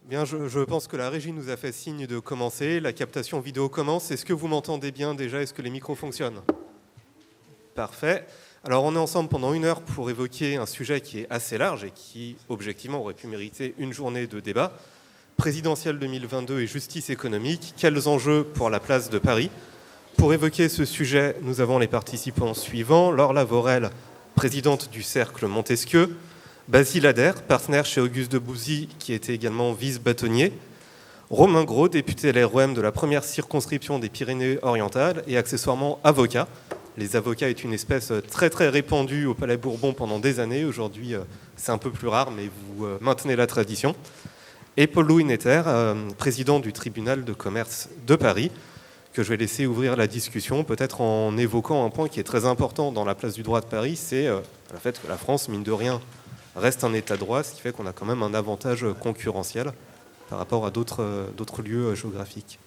Bien, je pense que la régie nous a fait signe de commencer. La captation vidéo commence. Est-ce que vous m'entendez bien déjà? Est-ce que les micros fonctionnent? Parfait. Alors, on est ensemble pendant 1 heure pour évoquer un sujet qui est assez large et qui, objectivement, aurait pu mériter une journée de débat. Présidentielle 2022 et justice économique. Quels enjeux pour la place de Paris? Pour évoquer ce sujet, nous avons les participants suivants. Laure Lavorel, présidente du Cercle Montesquieu. Basile Adair, partenaire chez Auguste Debouzy, qui était également vice-bâtonnier. Romain Gros, député LREM de la première circonscription des Pyrénées-Orientales et accessoirement avocat. Les avocats est une espèce très très répandue au Palais Bourbon pendant des années. Aujourd'hui, c'est un peu plus rare, mais vous maintenez la tradition. Et Paul-Louis Netter, président du tribunal de commerce de Paris, que je vais laisser ouvrir la discussion, peut-être en évoquant un point qui est très important dans la place du droit de Paris, c'est le fait que la France, mine de rien, reste un état de droit, ce qui fait qu'on a quand même un avantage concurrentiel par rapport à d'autres lieux géographiques.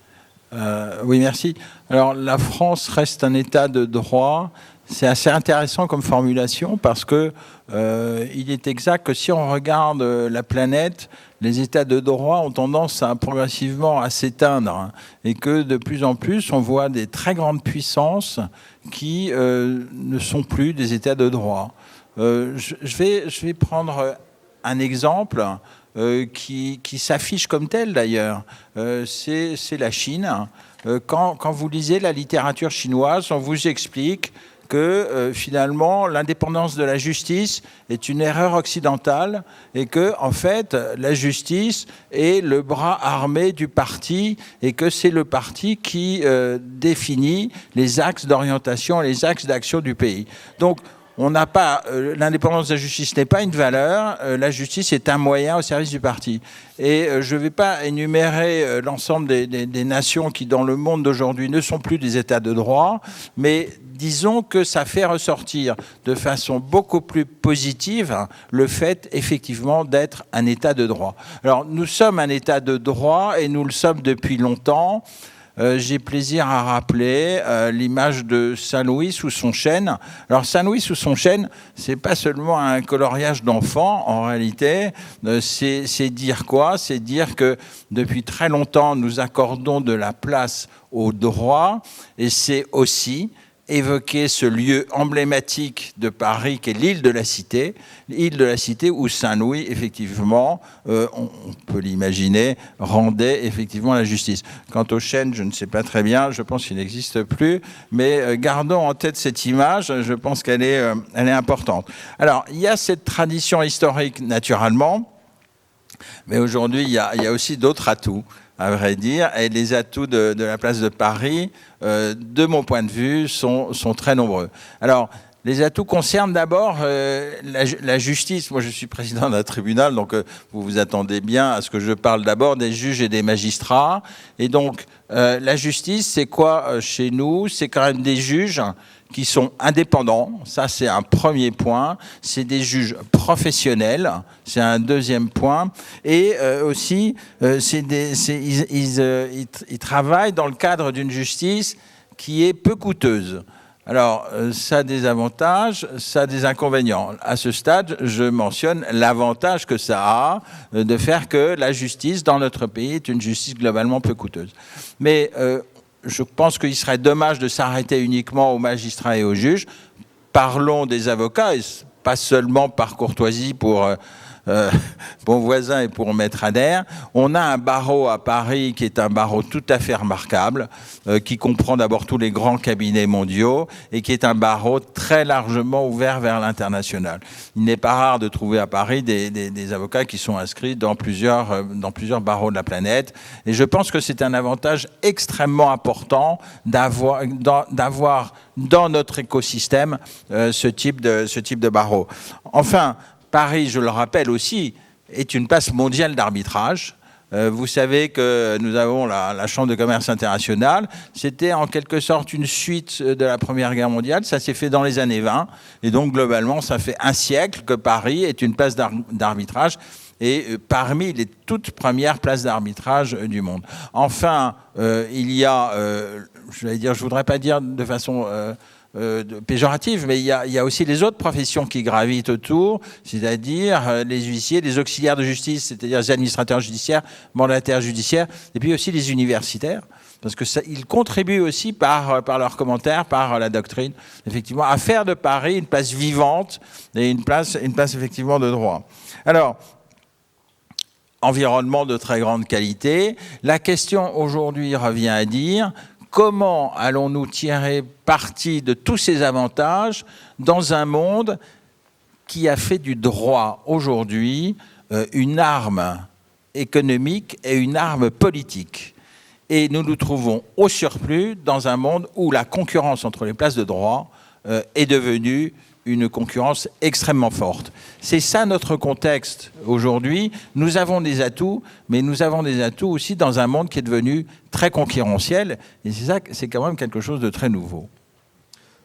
Oui, merci. Alors, la France reste un état de droit. C'est assez intéressant comme formulation parce que il est exact que si on regarde la planète, les états de droit ont tendance progressivement à s'éteindre et que de plus en plus, on voit des très grandes puissances qui ne sont plus des états de droit. Je vais prendre un exemple qui s'affiche comme tel d'ailleurs. C'est la Chine. Quand vous lisez la littérature chinoise, on vous explique que finalement l'indépendance de la justice est une erreur occidentale et que en fait la justice est le bras armé du parti et que c'est le parti qui définit les axes d'orientation, les axes d'action du pays. Donc on n'a pas l'indépendance de la justice n'est pas une valeur, la justice est un moyen au service du parti. Et je ne vais pas énumérer l'ensemble des nations qui, dans le monde d'aujourd'hui, ne sont plus des États de droit, mais disons que ça fait ressortir de façon beaucoup plus positive le fait, effectivement, d'être un État de droit. Alors, nous sommes un État de droit et nous le sommes depuis longtemps. J'ai plaisir à rappeler l'image de Saint-Louis sous son chêne. Alors Saint-Louis sous son chêne, c'est pas seulement un coloriage d'enfant, en réalité, c'est dire quoi? C'est dire que depuis très longtemps, nous accordons de la place au droit, et c'est aussi évoquer ce lieu emblématique de Paris qui est l'île de la Cité où Saint-Louis, effectivement, on peut l'imaginer, rendait effectivement la justice. Quant au chêne, je ne sais pas très bien, je pense qu'il n'existe plus, mais gardons en tête cette image, je pense qu'elle est importante. Alors, il y a cette tradition historique, naturellement, mais aujourd'hui, il y a aussi d'autres atouts, à vrai dire, et les atouts de la place de Paris, de mon point de vue, sont très nombreux. Alors, les atouts concernent d'abord la justice. Moi, je suis président d'un tribunal, donc vous vous attendez bien à ce que je parle d'abord des juges et des magistrats. Et donc, la justice, c'est quoi chez nous? C'est quand même des juges qui sont indépendants, ça c'est un premier point, c'est des juges professionnels, c'est un deuxième point, et aussi ils travaillent dans le cadre d'une justice qui est peu coûteuse. Alors, ça a des avantages, ça a des inconvénients. À ce stade, je mentionne l'avantage que ça a de faire que la justice dans notre pays est une justice globalement peu coûteuse. Mais je pense qu'il serait dommage de s'arrêter uniquement aux magistrats et aux juges. Parlons des avocats, et pas seulement par courtoisie pour bon voisin et pour Maître Adair. On a un barreau à Paris qui est un barreau tout à fait remarquable, qui comprend d'abord tous les grands cabinets mondiaux et qui est un barreau très largement ouvert vers l'international. Il n'est pas rare de trouver à Paris des avocats qui sont inscrits dans plusieurs barreaux de la planète. Et je pense que c'est un avantage extrêmement important d'avoir dans notre écosystème ce type de barreau. Enfin, Paris, je le rappelle aussi, est une place mondiale d'arbitrage. Vous savez que nous avons la Chambre de commerce internationale. C'était en quelque sorte une suite de la Première Guerre mondiale. Ça s'est fait dans les années 20. Et donc, globalement, ça fait un siècle que Paris est une place d'arbitrage. et parmi les toutes premières places d'arbitrage du monde. Enfin, il y a, je ne voudrais pas dire de façon péjorative, mais il y a aussi les autres professions qui gravitent autour, c'est-à-dire les huissiers, les auxiliaires de justice, c'est-à-dire les administrateurs judiciaires, mandataires judiciaires, et puis aussi les universitaires, parce que ils contribuent aussi par leurs commentaires, par la doctrine, effectivement, à faire de Paris une place vivante et une place effectivement de droit. Alors, environnement de très grande qualité. La question aujourd'hui revient à dire comment allons-nous tirer parti de tous ces avantages dans un monde qui a fait du droit aujourd'hui une arme économique et une arme politique. Et nous nous trouvons au surplus dans un monde où la concurrence entre les places de droit est devenue une concurrence extrêmement forte. C'est ça notre contexte aujourd'hui. Nous avons des atouts, mais nous avons des atouts aussi dans un monde qui est devenu très concurrentiel. Et c'est quand même quelque chose de très nouveau.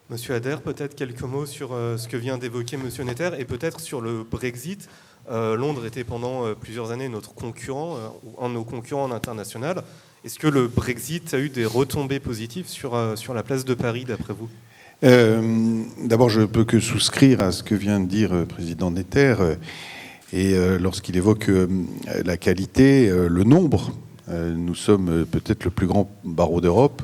Monsieur Adair, peut-être quelques mots sur ce que vient d'évoquer Monsieur Netter et peut-être sur le Brexit. Londres était pendant plusieurs années notre concurrent, un de nos concurrents en international. Est-ce que le Brexit a eu des retombées positives sur la place de Paris, d'après vous ? D'abord, je ne peux que souscrire à ce que vient de dire le président Netter. Et lorsqu'il évoque la qualité, le nombre, nous sommes peut-être le plus grand barreau d'Europe.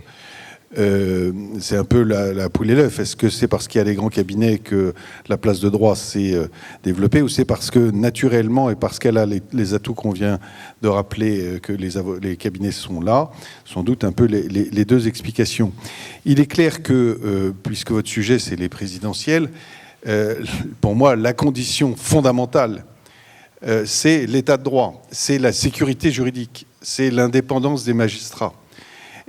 C'est un peu la poule et l'œuf. Est-ce que c'est parce qu'il y a les grands cabinets que la place de droit s'est développée, ou c'est parce que naturellement et parce qu'elle a les atouts qu'on vient de rappeler que les cabinets sont là? Sans doute un peu les deux explications. Il est clair que, puisque votre sujet c'est les présidentielles, pour moi la condition fondamentale c'est l'état de droit, c'est la sécurité juridique, c'est l'indépendance des magistrats.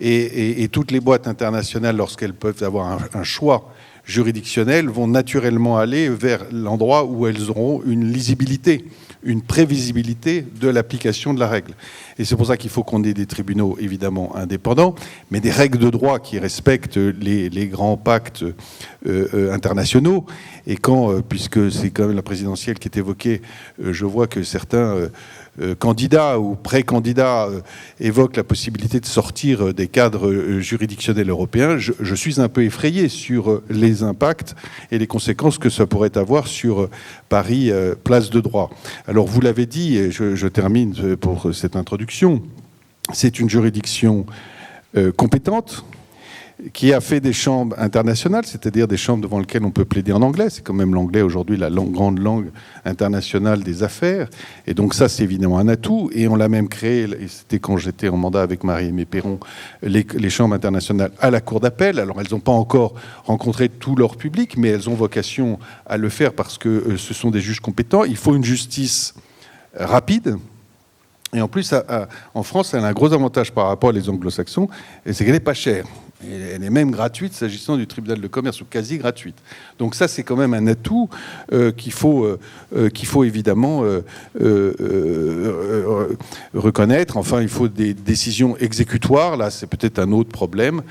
Et toutes les boîtes internationales, lorsqu'elles peuvent avoir un choix juridictionnel, vont naturellement aller vers l'endroit où elles auront une lisibilité, une prévisibilité de l'application de la règle. Et c'est pour ça qu'il faut qu'on ait des tribunaux évidemment indépendants, mais des règles de droit qui respectent les grands pactes internationaux. Et puisque c'est quand même la présidentielle qui est évoquée, je vois que certains candidats ou pré-candidats évoquent la possibilité de sortir des cadres juridictionnels européens. Je suis un peu effrayé sur les impacts et les conséquences que ça pourrait avoir sur Paris, place de droit. Alors vous l'avez dit, et je termine pour cette introduction, c'est une juridiction compétente, qui a fait des chambres internationales, c'est-à-dire des chambres devant lesquelles on peut plaider en anglais. C'est quand même l'anglais aujourd'hui la grande langue internationale des affaires. Et donc ça, c'est évidemment un atout. Et on l'a même créé, et c'était quand j'étais en mandat avec Marie-Aimée Perron, les chambres internationales à la Cour d'appel. Alors elles n'ont pas encore rencontré tout leur public, mais elles ont vocation à le faire parce que ce sont des juges compétents. Il faut une justice rapide. Et en plus, en France, elle a un gros avantage par rapport aux anglo-saxons, et c'est qu'elle n'est pas chère. Elle est même gratuite s'agissant du tribunal de commerce, ou quasi gratuite. Donc ça, c'est quand même un atout qu'il faut évidemment reconnaître. Enfin, il faut des décisions exécutoires. Là, c'est peut-être un autre problème.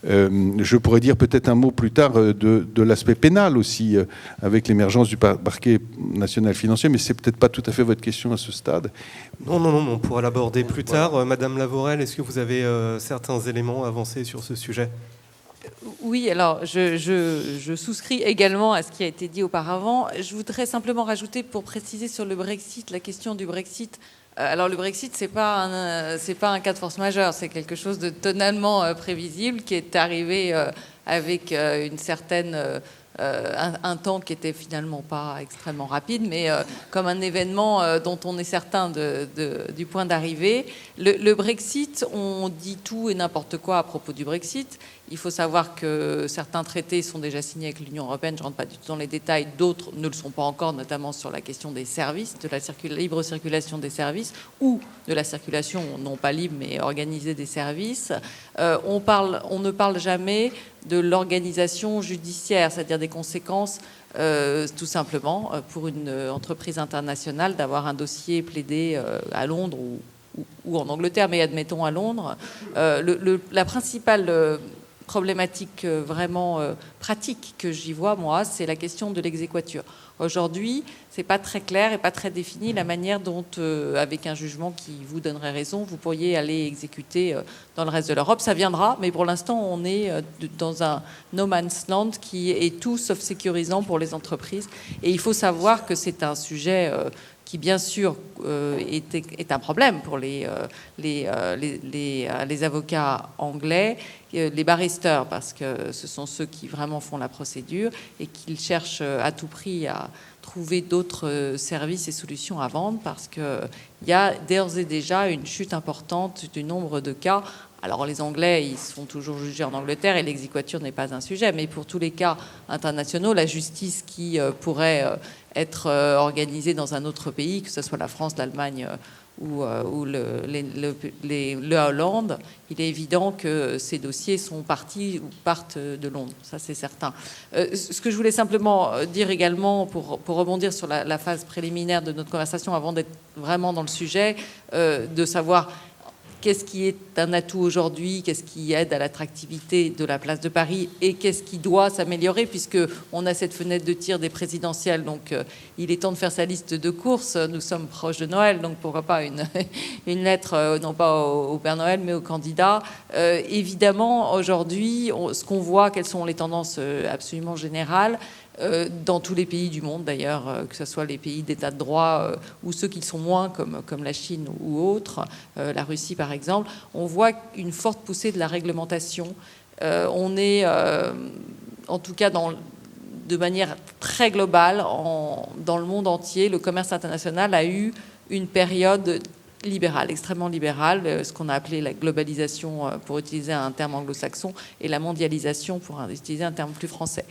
Je pourrais dire peut-être un mot plus tard de l'aspect pénal aussi, avec l'émergence du parquet national financier, mais c'est peut-être pas tout à fait votre question à ce stade. Non, on pourra l'aborder plus tard. Madame Lavorel, est-ce que vous avez certains éléments avancés sur ce sujet ? Oui, alors je souscris également à ce qui a été dit auparavant. Je voudrais simplement rajouter, pour préciser sur le Brexit, la question du Brexit. Alors le Brexit, c'est pas un cas de force majeure, c'est quelque chose de totalement prévisible qui est arrivé avec une certaine un temps qui était finalement pas extrêmement rapide, mais comme un événement dont on est certain du point d'arrivée. Le Brexit, on dit tout et n'importe quoi à propos du Brexit. Il faut savoir que certains traités sont déjà signés avec l'Union européenne, je ne rentre pas du tout dans les détails, d'autres ne le sont pas encore, notamment sur la question des services, de la libre circulation des services, ou de la circulation, non pas libre, mais organisée des services. On ne parle jamais de l'organisation judiciaire, c'est-à-dire des conséquences, tout simplement, pour une entreprise internationale, d'avoir un dossier plaidé à Londres ou en Angleterre, mais admettons à Londres. La principale problématique vraiment pratique que j'y vois, moi, c'est la question de l'exéquatur. Aujourd'hui, c'est pas très clair et pas très défini la manière dont, avec un jugement qui vous donnerait raison, vous pourriez aller exécuter dans le reste de l'Europe. Ça viendra, mais pour l'instant, on est dans un no man's land qui est tout sauf sécurisant pour les entreprises. Et il faut savoir que c'est un sujet qui, bien sûr, est un problème pour les avocats anglais, les barristers, parce que ce sont ceux qui vraiment font la procédure et qu'ils cherchent à tout prix à trouver d'autres services et solutions à vendre, parce qu'il y a d'ores et déjà une chute importante du nombre de cas. Alors les Anglais, ils sont toujours jugés en Angleterre et l'exéquatur n'est pas un sujet, mais pour tous les cas internationaux, la justice qui pourrait être organisée dans un autre pays, que ce soit la France, l'Allemagne ou la Hollande, il est évident que ces dossiers sont partis ou partent de Londres. Ça, c'est certain. Ce que je voulais simplement dire également, pour rebondir sur la phase préliminaire de notre conversation, avant d'être vraiment dans le sujet, de savoir qu'est-ce qui est un atout aujourd'hui, qu'est-ce qui aide à l'attractivité de la place de Paris et qu'est-ce qui doit s'améliorer, puisqu'on a cette fenêtre de tir des présidentielles. Donc, il est temps de faire sa liste de courses. Nous sommes proches de Noël, donc pourquoi pas une lettre, non pas au Père Noël, mais aux candidats. Évidemment, aujourd'hui, ce qu'on voit, quelles sont les tendances absolument générales, dans tous les pays du monde d'ailleurs, que ce soit les pays d'état de droit ou ceux qui le sont moins, comme la Chine ou autres, la Russie par exemple, on voit une forte poussée de la réglementation. On est, en tout cas de manière très globale, dans le monde entier, le commerce international a eu une période libérale, extrêmement libérale, ce qu'on a appelé la globalisation pour utiliser un terme anglo-saxon et la mondialisation pour utiliser un terme plus français,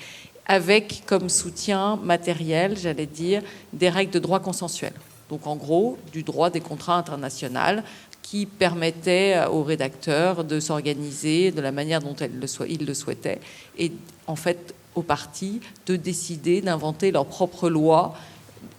avec comme soutien matériel, j'allais dire, des règles de droit consensuel. Donc en gros, du droit des contrats internationaux qui permettait aux rédacteurs de s'organiser de la manière dont ils le souhaitaient et en fait aux parties de décider d'inventer leurs propres lois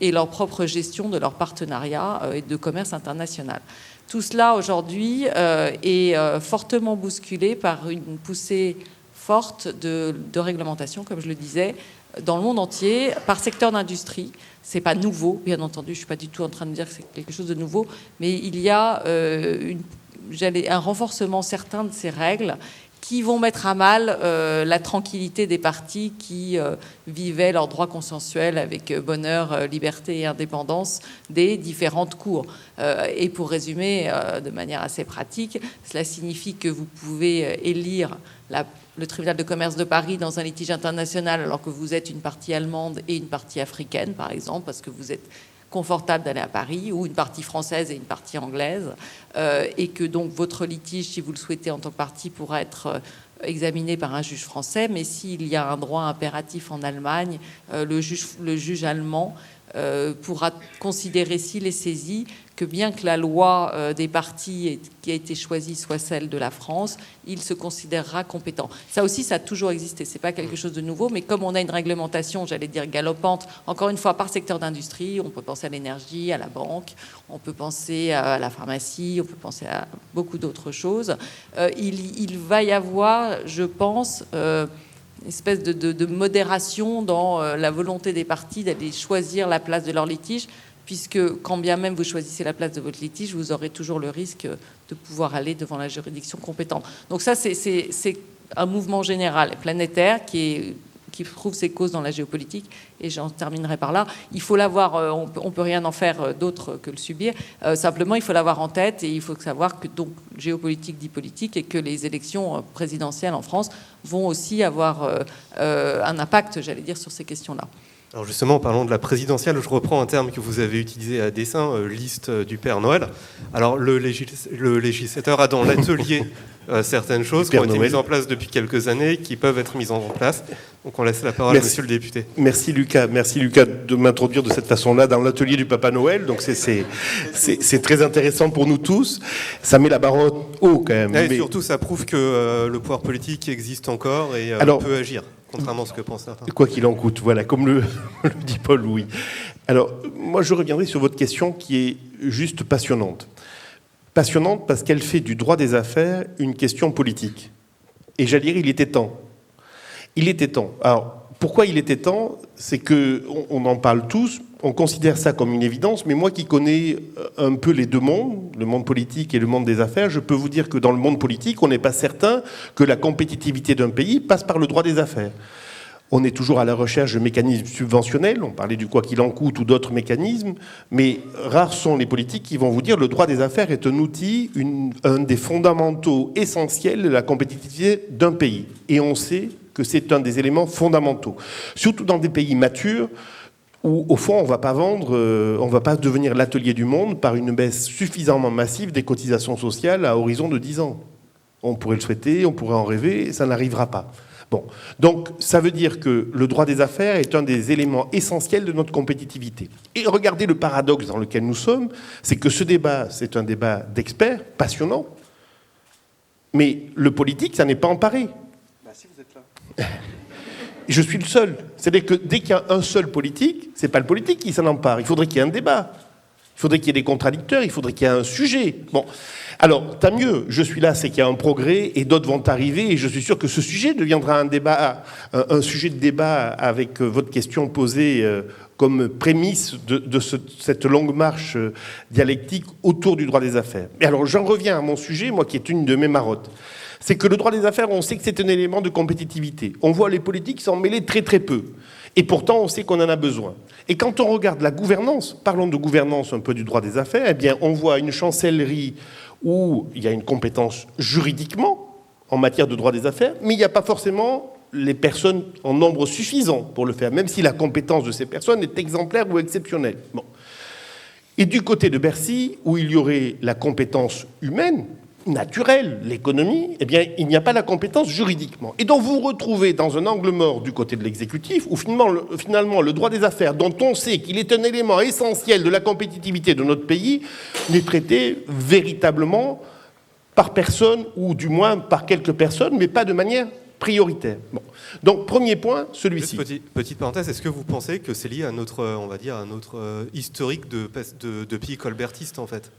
et leur propre gestion de leur partenariat et de commerce international. Tout cela aujourd'hui est fortement bousculé par une poussée forte de réglementation, comme je le disais, dans le monde entier, par secteur d'industrie. C'est pas nouveau, bien entendu, je suis pas du tout en train de dire que c'est quelque chose de nouveau, mais il y a un renforcement certain de ces règles qui vont mettre à mal la tranquillité des parties qui vivaient leurs droits consensuels avec bonheur, liberté et indépendance des différentes cours. Et pour résumer de manière assez pratique, cela signifie que vous pouvez élire le tribunal de commerce de Paris dans un litige international alors que vous êtes une partie allemande et une partie africaine, par exemple, parce que vous êtes confortable d'aller à Paris, ou une partie française et une partie anglaise, et que donc votre litige, si vous le souhaitez en tant que partie, pourra être examiné par un juge français, mais s'il y a un droit impératif en Allemagne, le juge allemand pourra considérer, s'il est saisi, que bien que la loi des parties qui a été choisie soit celle de la France, il se considérera compétent. Ça aussi, ça a toujours existé. C'est pas quelque chose de nouveau, mais comme on a une réglementation, j'allais dire galopante, encore une fois par secteur d'industrie, on peut penser à l'énergie, à la banque, on peut penser à la pharmacie, on peut penser à beaucoup d'autres choses. Il va y avoir, je pense, une espèce de modération dans la volonté des parties d'aller choisir la place de leur litige, puisque quand bien même vous choisissez la place de votre litige, vous aurez toujours le risque de pouvoir aller devant la juridiction compétente. Donc ça, c'est un mouvement général, planétaire, qui trouve ses causes dans la géopolitique, et j'en terminerai par là. Il faut l'avoir, on peut rien en faire d'autre que le subir, simplement il faut l'avoir en tête, et il faut savoir que donc géopolitique dit politique, et que les élections présidentielles en France vont aussi avoir un impact, j'allais dire, sur ces questions-là. Alors justement, en parlant de la présidentielle, je reprends un terme que vous avez utilisé à dessein, liste du Père Noël. Alors le législateur a dans l'atelier certaines choses qui ont été mises en place depuis quelques années, qui peuvent être mises en place. Donc on laisse la parole à monsieur le député. Merci Lucas de m'introduire de cette façon-là dans l'atelier du Papa Noël. Donc c'est très intéressant pour nous tous. Ça met la barre haut quand même. Et surtout, ça prouve que le pouvoir politique existe encore et peut agir. Contrairement à ce que pensent certains. Quoi qu'il en coûte, voilà, comme le dit Paul Louis. Alors, moi, je reviendrai sur votre question qui est juste passionnante. Passionnante parce qu'elle fait du droit des affaires une question politique. Et j'allais dire, il était temps. Il était temps. Alors, pourquoi il était temps? C'est qu'on en parle tous, on considère ça comme une évidence, mais moi qui connais un peu les deux mondes, le monde politique et le monde des affaires, je peux vous dire que dans le monde politique, on n'est pas certain que la compétitivité d'un pays passe par le droit des affaires. On est toujours à la recherche de mécanismes subventionnels, on parlait du quoi qu'il en coûte ou d'autres mécanismes, mais rares sont les politiques qui vont vous dire que le droit des affaires est un outil, un des fondamentaux essentiels de la compétitivité d'un pays. Et on sait que c'est un des éléments fondamentaux. Surtout dans des pays matures, où au fond on ne va pas vendre, on ne va pas devenir l'atelier du monde par une baisse suffisamment massive des cotisations sociales à horizon de 10 ans. On pourrait le souhaiter, on pourrait en rêver, ça n'arrivera pas. Bon. Donc ça veut dire que le droit des affaires est un des éléments essentiels de notre compétitivité. Et regardez le paradoxe dans lequel nous sommes, c'est que ce débat, c'est un débat d'experts, passionnant, mais le politique, ça n'est pas emparé. Si vous êtes là. Je suis le seul. C'est-à-dire que dès qu'il y a un seul politique, c'est pas le politique qui s'en empare. Il faudrait qu'il y ait un débat. Il faudrait qu'il y ait des contradicteurs, il faudrait qu'il y ait un sujet. Bon, alors, tant mieux, je suis là, c'est qu'il y a un progrès et d'autres vont arriver et je suis sûr que ce sujet deviendra un sujet de débat avec votre question posée comme prémisse de cette longue marche dialectique autour du droit des affaires. Et alors, j'en reviens à mon sujet, moi qui est une de mes marottes. C'est que le droit des affaires, on sait que c'est un élément de compétitivité. On voit les politiques s'en mêler très très peu. Et pourtant, on sait qu'on en a besoin. Et quand on regarde la gouvernance, parlons de gouvernance un peu du droit des affaires, eh bien, on voit une chancellerie où il y a une compétence juridiquement en matière de droit des affaires, mais il n'y a pas forcément les personnes en nombre suffisant pour le faire, même si la compétence de ces personnes est exemplaire ou exceptionnelle. Bon. Et du côté de Bercy, où il y aurait la compétence humaine, naturelle, l'économie, eh bien, il n'y a pas la compétence juridiquement. Et donc vous vous retrouvez dans un angle mort du côté de l'exécutif, où finalement le droit des affaires, dont on sait qu'il est un élément essentiel de la compétitivité de notre pays, n'est traité véritablement par personne, ou du moins par quelques personnes, mais pas de manière prioritaire. Bon. Donc, premier point, celui-ci. Petite parenthèse, est-ce que vous pensez que c'est lié à notre, on va dire, à notre historique de pays colbertiste, en fait ?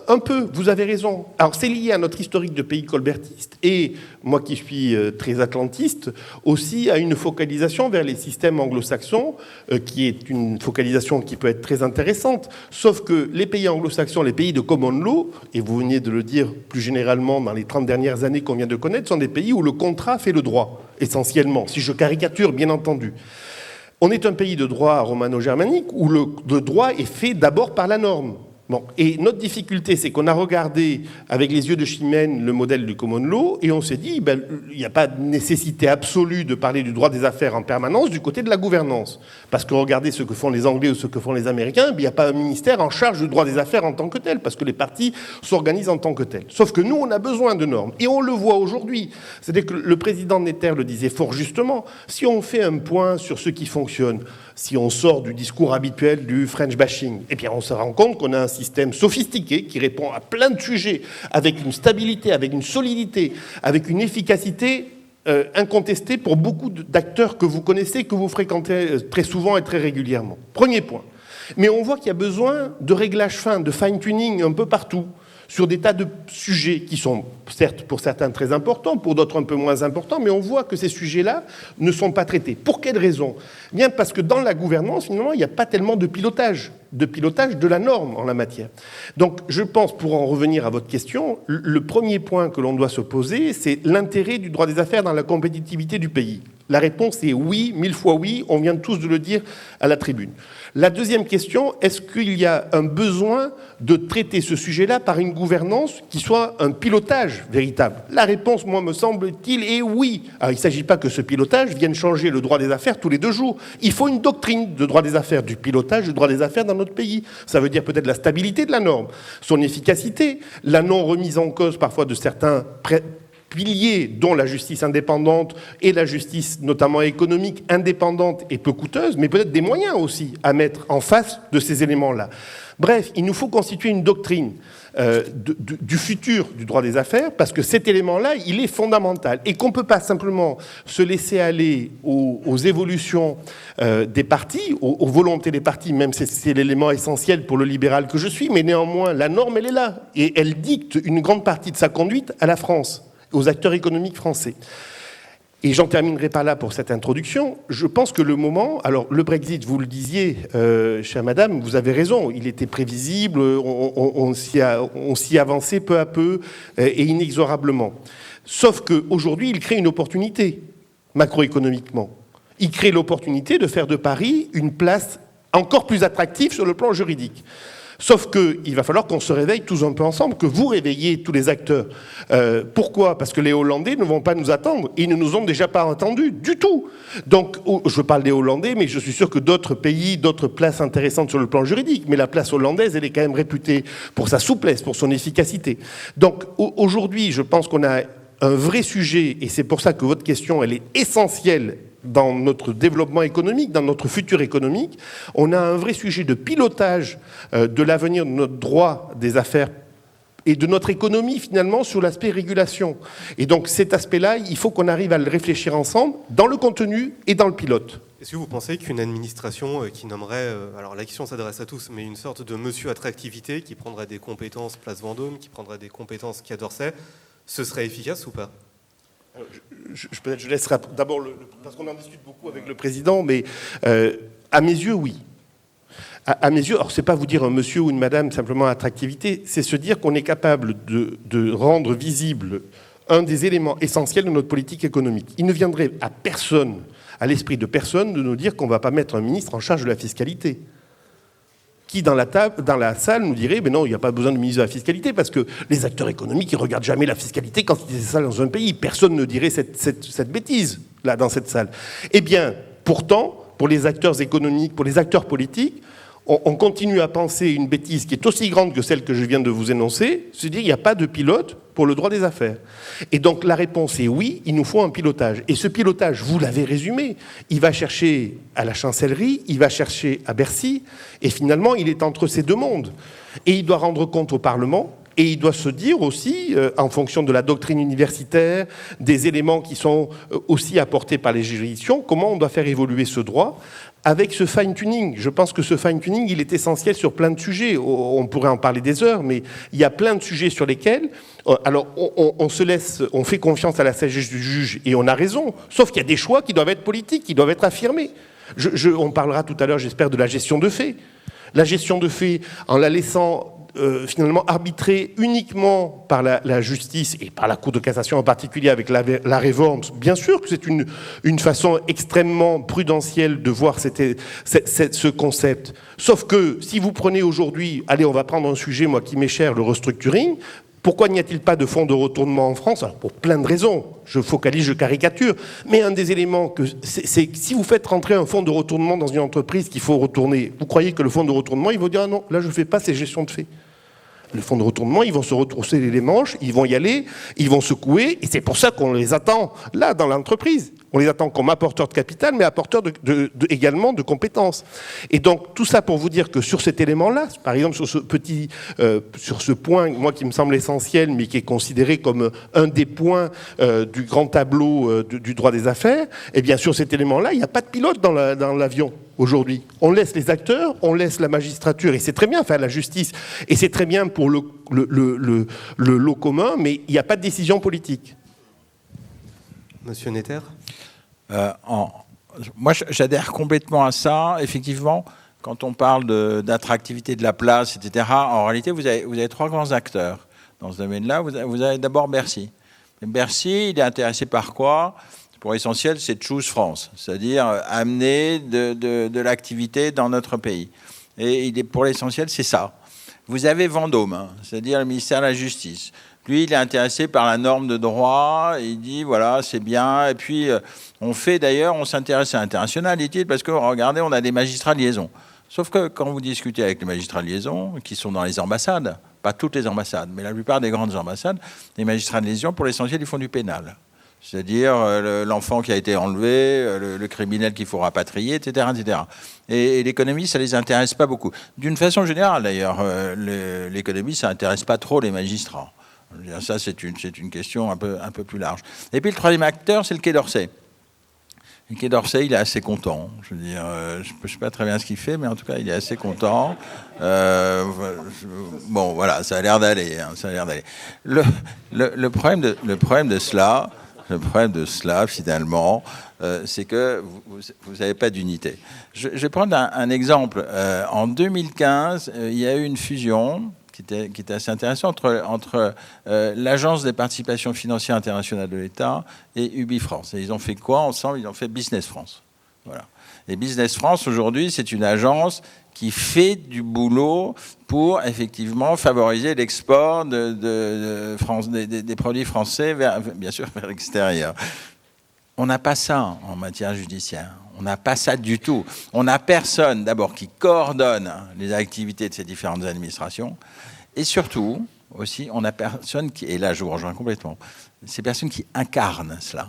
Un peu, vous avez raison. Alors c'est lié à notre historique de pays colbertiste et, moi qui suis très atlantiste, aussi à une focalisation vers les systèmes anglo-saxons, qui est une focalisation qui peut être très intéressante, sauf que les pays anglo-saxons, les pays de common law, et vous venez de le dire plus généralement dans les 30 dernières années qu'on vient de connaître, sont des pays où le contrat fait le droit, essentiellement, si je caricature bien entendu. On est un pays de droit romano-germanique où le droit est fait d'abord par la norme. Bon. Et notre difficulté, c'est qu'on a regardé avec les yeux de Chimène le modèle du common law et on s'est dit, ben, il n'y a pas de nécessité absolue de parler du droit des affaires en permanence du côté de la gouvernance. Parce que regardez ce que font les Anglais ou ce que font les Américains, ben, il n'y a pas un ministère en charge du droit des affaires en tant que tel, parce que les partis s'organisent en tant que tel. Sauf que nous, on a besoin de normes. Et on le voit aujourd'hui. C'est-à-dire que le président Netter le disait fort justement, si on fait un point sur ce qui fonctionne, si on sort du discours habituel du French bashing, eh bien on se rend compte qu'on a un système sophistiqué qui répond à plein de sujets avec une stabilité, avec une solidité, avec une efficacité incontestée pour beaucoup d'acteurs que vous connaissez, que vous fréquentez très souvent et très régulièrement. Premier point. Mais on voit qu'il y a besoin de réglages fins, de fine-tuning un peu partout, sur des tas de sujets qui sont, certes, pour certains très importants, pour d'autres un peu moins importants, mais on voit que ces sujets-là ne sont pas traités. Pour quelle raison ? Bien parce que dans la gouvernance, finalement, il n'y a pas tellement de pilotage de la norme en la matière. Donc, je pense, pour en revenir à votre question, le premier point que l'on doit se poser, c'est l'intérêt du droit des affaires dans la compétitivité du pays. La réponse est oui, 1000 fois oui, on vient tous de le dire à la tribune. La deuxième question, est-ce qu'il y a un besoin de traiter ce sujet-là par une gouvernance qui soit un pilotage véritable ? La réponse, moi, me semble-t-il, est oui. Alors, il ne s'agit pas que ce pilotage vienne changer le droit des affaires tous les 2 jours. Il faut une doctrine de droit des affaires, du pilotage du droit des affaires dans notre pays. Ça veut dire peut-être la stabilité de la norme, son efficacité, la non-remise en cause parfois de certains piliers, dont la justice indépendante et la justice, notamment économique, indépendante et peu coûteuse, mais peut-être des moyens aussi à mettre en face de ces éléments-là. Bref, il nous faut constituer une doctrine du futur du droit des affaires, parce que cet élément-là, il est fondamental, et qu'on ne peut pas simplement se laisser aller aux évolutions des partis, aux volontés des partis, même si c'est l'élément essentiel pour le libéral que je suis, mais néanmoins, la norme, elle est là, et elle dicte une grande partie de sa conduite à la France. aux acteurs économiques français. Et j'en terminerai par là pour cette introduction. Je pense que le moment... Alors, le Brexit, vous le disiez, chère madame, vous avez raison, il était prévisible, on s'y avançait peu à peu et inexorablement. Sauf qu'aujourd'hui, il crée une opportunité, macroéconomiquement. Il crée l'opportunité de faire de Paris une place encore plus attractive sur le plan juridique. Sauf qu'il va falloir qu'on se réveille tous un peu ensemble, que vous réveillez tous les acteurs. Pourquoi ? Parce que les Hollandais ne vont pas nous attendre. Ils ne nous ont déjà pas entendus du tout. Donc, je parle des Hollandais, mais je suis sûr que d'autres pays, d'autres places intéressantes sur le plan juridique. Mais la place hollandaise, elle est quand même réputée pour sa souplesse, pour son efficacité. Donc, aujourd'hui, je pense qu'on a un vrai sujet, et c'est pour ça que votre question, elle est essentielle dans notre développement économique, dans notre futur économique. On a un vrai sujet de pilotage de l'avenir de notre droit des affaires et de notre économie, finalement, sur l'aspect régulation. Et donc, cet aspect-là, il faut qu'on arrive à le réfléchir ensemble, dans le contenu et dans le pilote. Est-ce que vous pensez qu'une administration qui nommerait, alors la question s'adresse à tous, mais une sorte de monsieur attractivité, qui prendrait des compétences Place Vendôme, qui prendrait des compétences Quai d'Orsay, ce serait efficace ou pas ? Peut-être je laisserai d'abord, parce qu'on en discute beaucoup avec le président, mais à mes yeux, oui. À mes yeux, alors c'est pas vous dire un monsieur ou une madame simplement attractivité, c'est se dire qu'on est capable de rendre visible un des éléments essentiels de notre politique économique. Il ne viendrait à personne, à l'esprit de personne, de nous dire qu'on ne va pas mettre un ministre en charge de la fiscalité. Qui, dans la salle, nous dirait « non, il n'y a pas besoin de ministre de la fiscalité, parce que les acteurs économiques, ils ne regardent jamais la fiscalité quand ils installent dans un pays. Personne ne dirait cette bêtise, là, dans cette salle. » Eh bien, pourtant, pour les acteurs économiques, pour les acteurs politiques, on continue à penser une bêtise qui est aussi grande que celle que je viens de vous énoncer, c'est-à-dire qu'il n'y a pas de pilote pour le droit des affaires. Et donc la réponse est oui, il nous faut un pilotage. Et ce pilotage, vous l'avez résumé, il va chercher à la chancellerie, il va chercher à Bercy, et finalement il est entre ces deux mondes. Et il doit rendre compte au Parlement, et il doit se dire aussi, en fonction de la doctrine universitaire, des éléments qui sont aussi apportés par les juridictions, comment on doit faire évoluer ce droit avec ce fine-tuning. Je pense que ce fine-tuning, il est essentiel sur plein de sujets. On pourrait en parler des heures, mais il y a plein de sujets sur lesquels... Alors, on fait confiance à la sagesse du juge, et on a raison, sauf qu'il y a des choix qui doivent être politiques, qui doivent être affirmés. On parlera tout à l'heure, j'espère, de la gestion de faits. La gestion de faits, en la laissant... finalement arbitré uniquement par la justice et par la Cour de cassation en particulier avec l'arrêt Worms. Bien sûr que c'est une façon extrêmement prudentielle de voir ce concept. Sauf que si vous prenez aujourd'hui, allez, on va prendre un sujet, moi qui m'est cher, le restructuring. Pourquoi n'y a-t-il pas de fonds de retournement en France ? Alors, pour plein de raisons, je focalise, je caricature, mais un des éléments, c'est que si vous faites rentrer un fonds de retournement dans une entreprise qu'il faut retourner, vous croyez que le fonds de retournement, il va dire « Ah non, là je ne fais pas ces gestions de faits ». Le fonds de retournement, ils vont se retrousser les manches, ils vont y aller, ils vont secouer, et c'est pour ça qu'on les attend là, dans l'entreprise. On les attend comme apporteurs de capital, mais apporteurs également de compétences. Et donc, tout ça pour vous dire que sur cet élément-là, par exemple, sur ce point, moi, qui me semble essentiel, mais qui est considéré comme un des points du grand tableau du droit des affaires, eh bien, sur cet élément-là, il n'y a pas de pilote dans l'avion. Aujourd'hui, on laisse les acteurs, on laisse la magistrature, et c'est très bien, enfin la justice, et c'est très bien pour le lot commun, mais il n'y a pas de décision politique. Monsieur Netter ? Moi, j'adhère complètement à ça. Effectivement, quand on parle d'attractivité de la place, etc., en réalité, vous avez trois grands acteurs dans ce domaine-là. Vous avez d'abord Bercy. Et Bercy, il est intéressé par quoi ? Pour l'essentiel, c'est Choose France, c'est-à-dire amener de l'activité dans notre pays. Et pour l'essentiel, c'est ça. Vous avez Vendôme, hein, c'est-à-dire le ministère de la Justice. Lui, il est intéressé par la norme de droit, il dit, voilà, c'est bien. Et puis, on s'intéresse à l'international, dit-il, parce que, regardez, on a des magistrats de liaison. Sauf que quand vous discutez avec les magistrats de liaison, qui sont dans les ambassades, pas toutes les ambassades, mais la plupart des grandes ambassades, les magistrats de liaison, pour l'essentiel, ils font du pénal. C'est-à-dire l'enfant qui a été enlevé, le criminel qu'il faut rapatrier, etc. etc. Et l'économie, ça ne les intéresse pas beaucoup. D'une façon générale, d'ailleurs, l'économie, ça n'intéresse pas trop les magistrats. Ça, c'est une question un peu plus large. Et puis le troisième acteur, c'est le Quai d'Orsay. Et Quai d'Orsay, il est assez content. Je veux dire, je ne sais pas très bien ce qu'il fait, mais en tout cas, il est assez content. Bon, voilà, ça a l'air d'aller. Hein, ça a l'air d'aller. Le problème de cela, finalement, c'est que vous n'avez pas d'unité. Je vais prendre un exemple. En 2015, il y a eu une fusion qui était assez intéressante entre l'Agence des participations financières internationales de l'État et UbiFrance. Et ils ont fait quoi ensemble? Ils ont fait Business France. Voilà. Et Business France, aujourd'hui, c'est une agence qui fait du boulot pour, effectivement, favoriser l'export des produits français, bien sûr, vers l'extérieur. On n'a pas ça en matière judiciaire. On n'a pas ça du tout. On n'a personne, d'abord, qui coordonne les activités de ces différentes administrations. Et surtout, aussi, on n'a personne qui... Et là, je vous rejoins complètement. Ces personnes qui incarnent cela.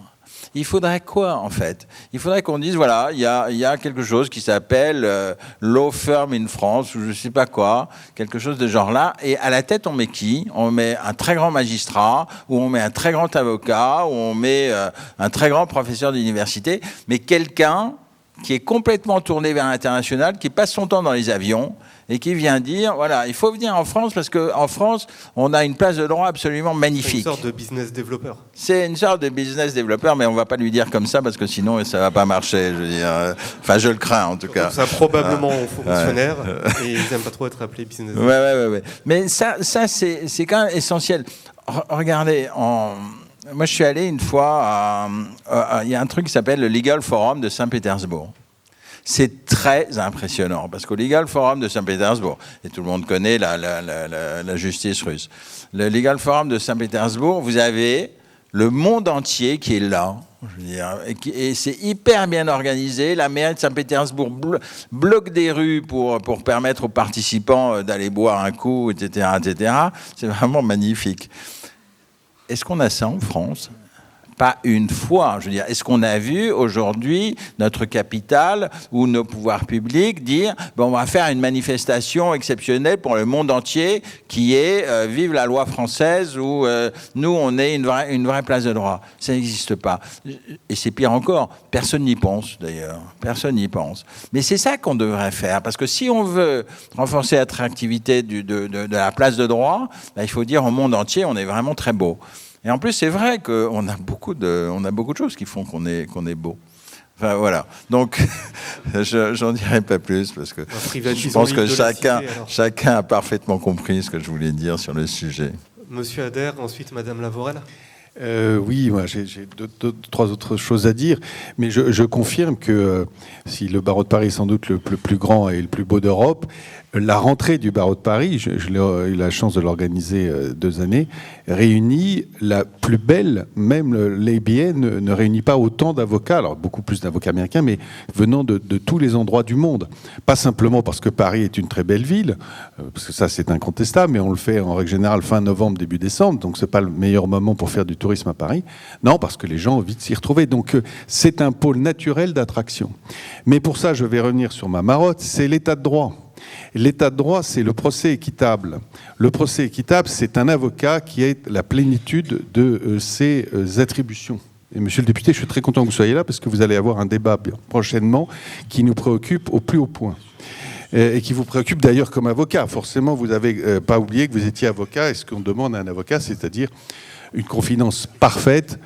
Il faudrait quoi, en fait? Il faudrait qu'on dise, voilà, il y a quelque chose qui s'appelle Law Firm in France, ou je ne sais pas quoi, quelque chose de genre-là. Et à la tête, on met qui? On met un très grand magistrat, ou on met un très grand avocat, ou on met un très grand professeur d'université, mais quelqu'un qui est complètement tourné vers l'international, qui passe son temps dans les avions, et qui vient dire, voilà, il faut venir en France parce qu'en France, on a une place de droit absolument magnifique. C'est une sorte de business développeur. C'est une sorte de business développeur, mais on ne va pas lui dire comme ça parce que sinon, ça ne va pas marcher. Je veux dire, enfin, je le crains en tout cas. Ça probablement aux fonctionnaires et ils n'aiment pas trop être appelés business développeur. Ouais. Mais ça c'est quand même essentiel. Regardez, moi je suis allé une fois il y a un truc qui s'appelle le Legal Forum de Saint-Pétersbourg. C'est très impressionnant, parce qu'au Legal Forum de Saint-Pétersbourg, et tout le monde connaît la justice russe, le Legal Forum de Saint-Pétersbourg, vous avez le monde entier qui est là, je veux dire, et c'est hyper bien organisé. La mairie de Saint-Pétersbourg bloque des rues pour permettre aux participants d'aller boire un coup, etc. C'est vraiment magnifique. Est-ce qu'on a ça en France ? Pas une fois. Je veux dire, est-ce qu'on a vu aujourd'hui notre capitale ou nos pouvoirs publics dire bon, on va faire une manifestation exceptionnelle pour le monde entier qui est vive la loi française ou nous on est une vraie place de droit. Ça n'existe pas. Et c'est pire encore. Personne n'y pense d'ailleurs. Personne n'y pense. Mais c'est ça qu'on devrait faire, parce que si on veut renforcer l'attractivité de la place de droit, ben, il faut dire au monde entier on est vraiment très beau. Et en plus, c'est vrai qu'on a beaucoup de choses qui font qu'on est beau. Enfin, voilà. Donc, j'en dirai pas plus, parce que je pense que chacun a parfaitement compris ce que je voulais dire sur le sujet. Monsieur Adair, ensuite Madame Lavorel. Oui, moi j'ai trois autres choses à dire, mais je confirme que si le barreau de Paris est sans doute le plus grand et le plus beau d'Europe, la rentrée du barreau de Paris, je l'ai eu la chance de l'organiser 2 années, réunit la plus belle, même l'ABA ne réunit pas autant d'avocats, alors beaucoup plus d'avocats américains, mais venant de tous les endroits du monde. Pas simplement parce que Paris est une très belle ville, parce que ça c'est incontestable, mais on le fait en règle générale fin novembre, début décembre, donc c'est pas le meilleur moment pour faire du tourisme à Paris. Non, parce que les gens ont envie de s'y retrouver. Donc c'est un pôle naturel d'attraction. Mais pour ça, je vais revenir sur ma marotte, c'est l'état de droit. L'état de droit, c'est le procès équitable. Le procès équitable, c'est un avocat qui a la plénitude de ses attributions. Et monsieur le député, je suis très content que vous soyez là parce que vous allez avoir un débat prochainement qui nous préoccupe au plus haut point. Et qui vous préoccupe d'ailleurs comme avocat. Forcément, vous n'avez pas oublié que vous étiez avocat. Et ce qu'on demande à un avocat, c'est-à-dire une confidence parfaite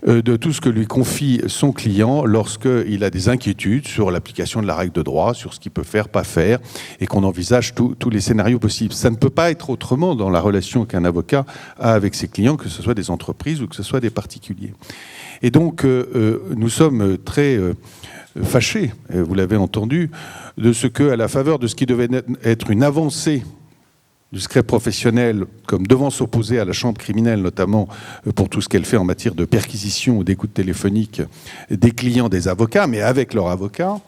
de tout ce que lui confie son client lorsqu'il a des inquiétudes sur l'application de la règle de droit, sur ce qu'il peut faire, pas faire, et qu'on envisage tous les scénarios possibles. Ça ne peut pas être autrement dans la relation qu'un avocat a avec ses clients, que ce soit des entreprises ou que ce soit des particuliers. Et donc, nous sommes très fâchés, vous l'avez entendu, de ce que, à la faveur de ce qui devait être une avancée du secret professionnel, comme devant s'opposer à la chambre criminelle, notamment pour tout ce qu'elle fait en matière de perquisition ou d'écoute téléphonique des clients des avocats, mais avec leur avocat,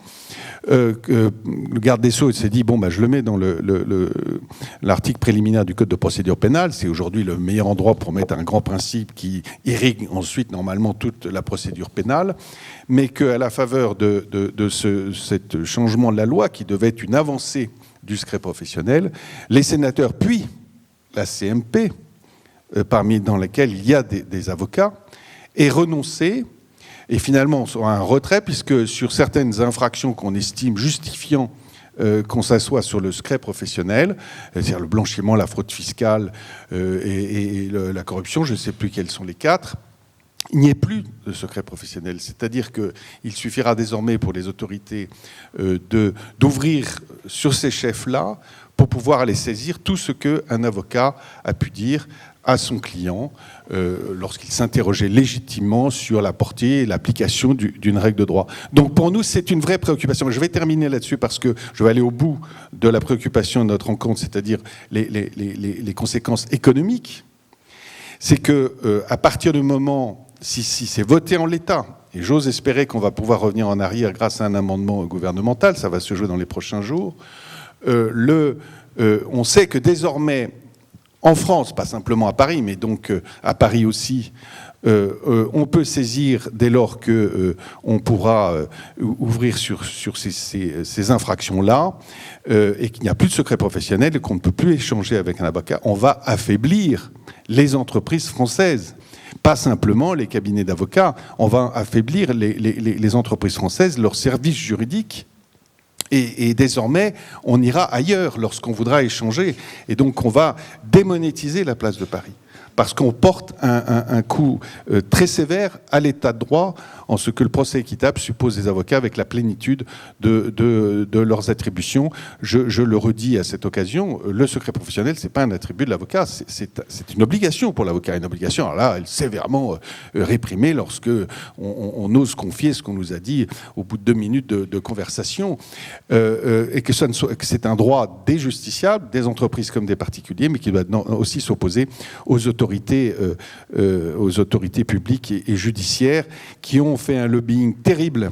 le garde des Sceaux s'est dit, bon, bah, je le mets dans l'article préliminaire du Code de procédure pénale, c'est aujourd'hui le meilleur endroit pour mettre un grand principe qui irrigue ensuite normalement toute la procédure pénale, mais qu'à la faveur de ce changement de la loi, qui devait être une avancée du secret professionnel, les sénateurs, puis la CMP, dans laquelle il y a des avocats, aient renoncé et finalement on aura un retrait, puisque sur certaines infractions qu'on estime justifiant qu'on s'assoit sur le secret professionnel, c'est-à-dire le blanchiment, la fraude fiscale et la corruption, je ne sais plus quels sont les 4, il n'y ait plus de secret professionnel. C'est-à-dire qu'il suffira désormais pour les autorités d'ouvrir sur ces chefs-là pour pouvoir aller saisir tout ce qu'un avocat a pu dire à son client lorsqu'il s'interrogeait légitimement sur la portée et l'application d'une règle de droit. Donc pour nous, c'est une vraie préoccupation. Je vais terminer là-dessus parce que je vais aller au bout de la préoccupation de notre rencontre, c'est-à-dire les conséquences économiques. C'est que à partir du moment, si c'est voté en l'état, et j'ose espérer qu'on va pouvoir revenir en arrière grâce à un amendement gouvernemental, ça va se jouer dans les prochains jours, on sait que désormais, en France, pas simplement à Paris, mais donc à Paris aussi, on peut saisir dès lors qu'on pourra ouvrir sur ces infractions-là et qu'il n'y a plus de secret professionnel et qu'on ne peut plus échanger avec un avocat. On va affaiblir les entreprises françaises. Pas simplement les cabinets d'avocats, on va affaiblir les entreprises françaises, leurs services juridiques. Et désormais, on ira ailleurs lorsqu'on voudra échanger. Et donc, on va démonétiser la place de Paris. Parce qu'on porte un coup très sévère à l'état de droit, en ce que le procès équitable suppose des avocats avec la plénitude de leurs attributions. Je le redis à cette occasion, le secret professionnel, c'est pas un attribut de l'avocat, c'est une obligation pour l'avocat. Une obligation, alors là, elle est sévèrement réprimée lorsque on ose confier ce qu'on nous a dit au bout de 2 minutes de conversation, et que c'est un droit des justiciables, des entreprises comme des particuliers, mais qui doit aussi s'opposer aux autorités publiques et judiciaires qui ont fait un lobbying terrible.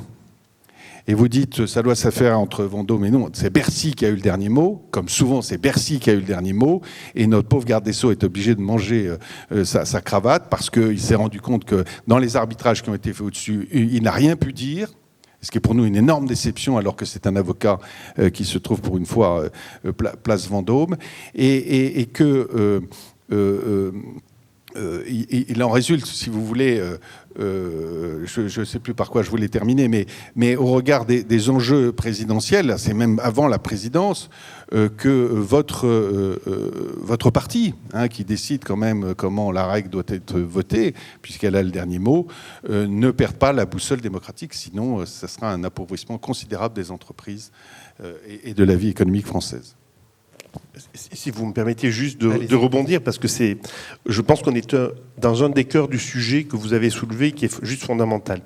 Et vous dites, ça doit se faire entre Vendôme et non. C'est Bercy qui a eu le dernier mot. Comme souvent, c'est Bercy qui a eu le dernier mot. Et notre pauvre garde des Sceaux est obligé de manger sa cravate parce qu'il s'est rendu compte que dans les arbitrages qui ont été faits au-dessus, il n'a rien pu dire. Ce qui est pour nous une énorme déception, alors que c'est un avocat qui se trouve pour une fois place Vendôme. Et que... il en résulte, si vous voulez, je ne sais plus par quoi je voulais terminer, mais au regard des enjeux présidentiels, c'est même avant la présidence, que votre parti, qui décide quand même comment la règle doit être votée, puisqu'elle a le dernier mot, ne perde pas la boussole démocratique, sinon ça sera un appauvrissement considérable des entreprises et de la vie économique française. Si vous me permettez juste de rebondir, parce que je pense qu'on est dans un des cœurs du sujet que vous avez soulevé, qui est juste fondamental.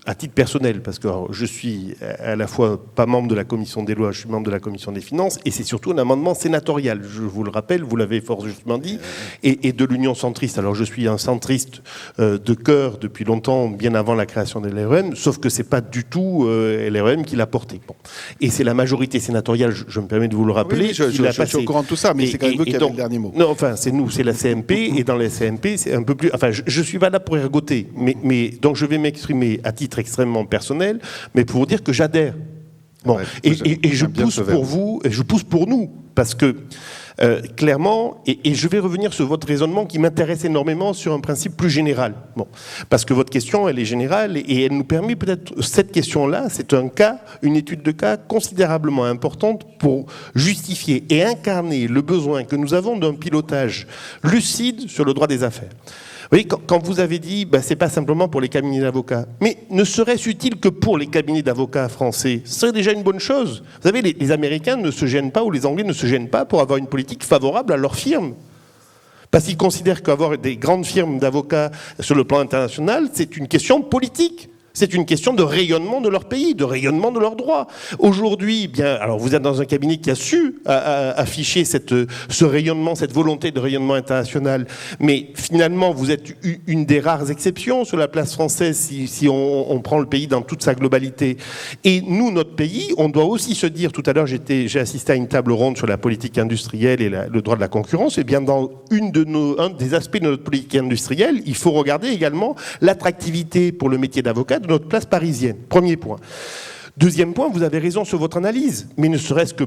À titre personnel, parce que je suis à la fois pas membre de la commission des lois, je suis membre de la commission des finances, et c'est surtout un amendement sénatorial, je vous le rappelle, vous l'avez fort justement dit, et de l'Union centriste. Alors je suis un centriste de cœur depuis longtemps, bien avant la création de LREM, sauf que c'est pas du tout LREM qui l'a porté. Bon. Et c'est la majorité sénatoriale, je me permets de vous le rappeler, oui, je suis au courant de tout ça, mais c'est quand même eux qui avaient le dernier mot. Non, enfin, c'est nous, c'est la CMP, et dans la CMP, c'est un peu plus... Enfin, je suis pas là pour ergoter, mais donc je vais m'exprimer à titre extrêmement personnel, mais pour vous dire que j'adhère. Bon, ouais, et je pousse pour vous, et je pousse pour nous, parce que clairement, et je vais revenir sur votre raisonnement qui m'intéresse énormément sur un principe plus général. Bon, parce que votre question, elle est générale et elle nous permet peut-être, cette question-là, c'est une étude de cas considérablement importante pour justifier et incarner le besoin que nous avons d'un pilotage lucide sur le droit des affaires. Vous voyez, quand vous avez dit, c'est pas simplement pour les cabinets d'avocats, mais ne serait-ce utile que pour les cabinets d'avocats français, ce serait déjà une bonne chose. Vous savez, les Américains ne se gênent pas, ou les Anglais ne se gênent pas pour avoir une politique favorable à leurs firmes. Parce qu'ils considèrent qu'avoir des grandes firmes d'avocats sur le plan international, c'est une question politique. C'est une question de rayonnement de leur pays, de rayonnement de leurs droits. Aujourd'hui, bien, alors vous êtes dans un cabinet qui a su afficher ce rayonnement, cette volonté de rayonnement international, mais finalement, vous êtes une des rares exceptions sur la place française si on prend le pays dans toute sa globalité. Et nous, notre pays, on doit aussi se dire, tout à l'heure, j'ai assisté à une table ronde sur la politique industrielle et le droit de la concurrence, et bien dans un des aspects de notre politique industrielle, il faut regarder également l'attractivité pour le métier d'avocat de notre place parisienne. Premier point. Deuxième point, vous avez raison sur votre analyse, mais ne serait-ce que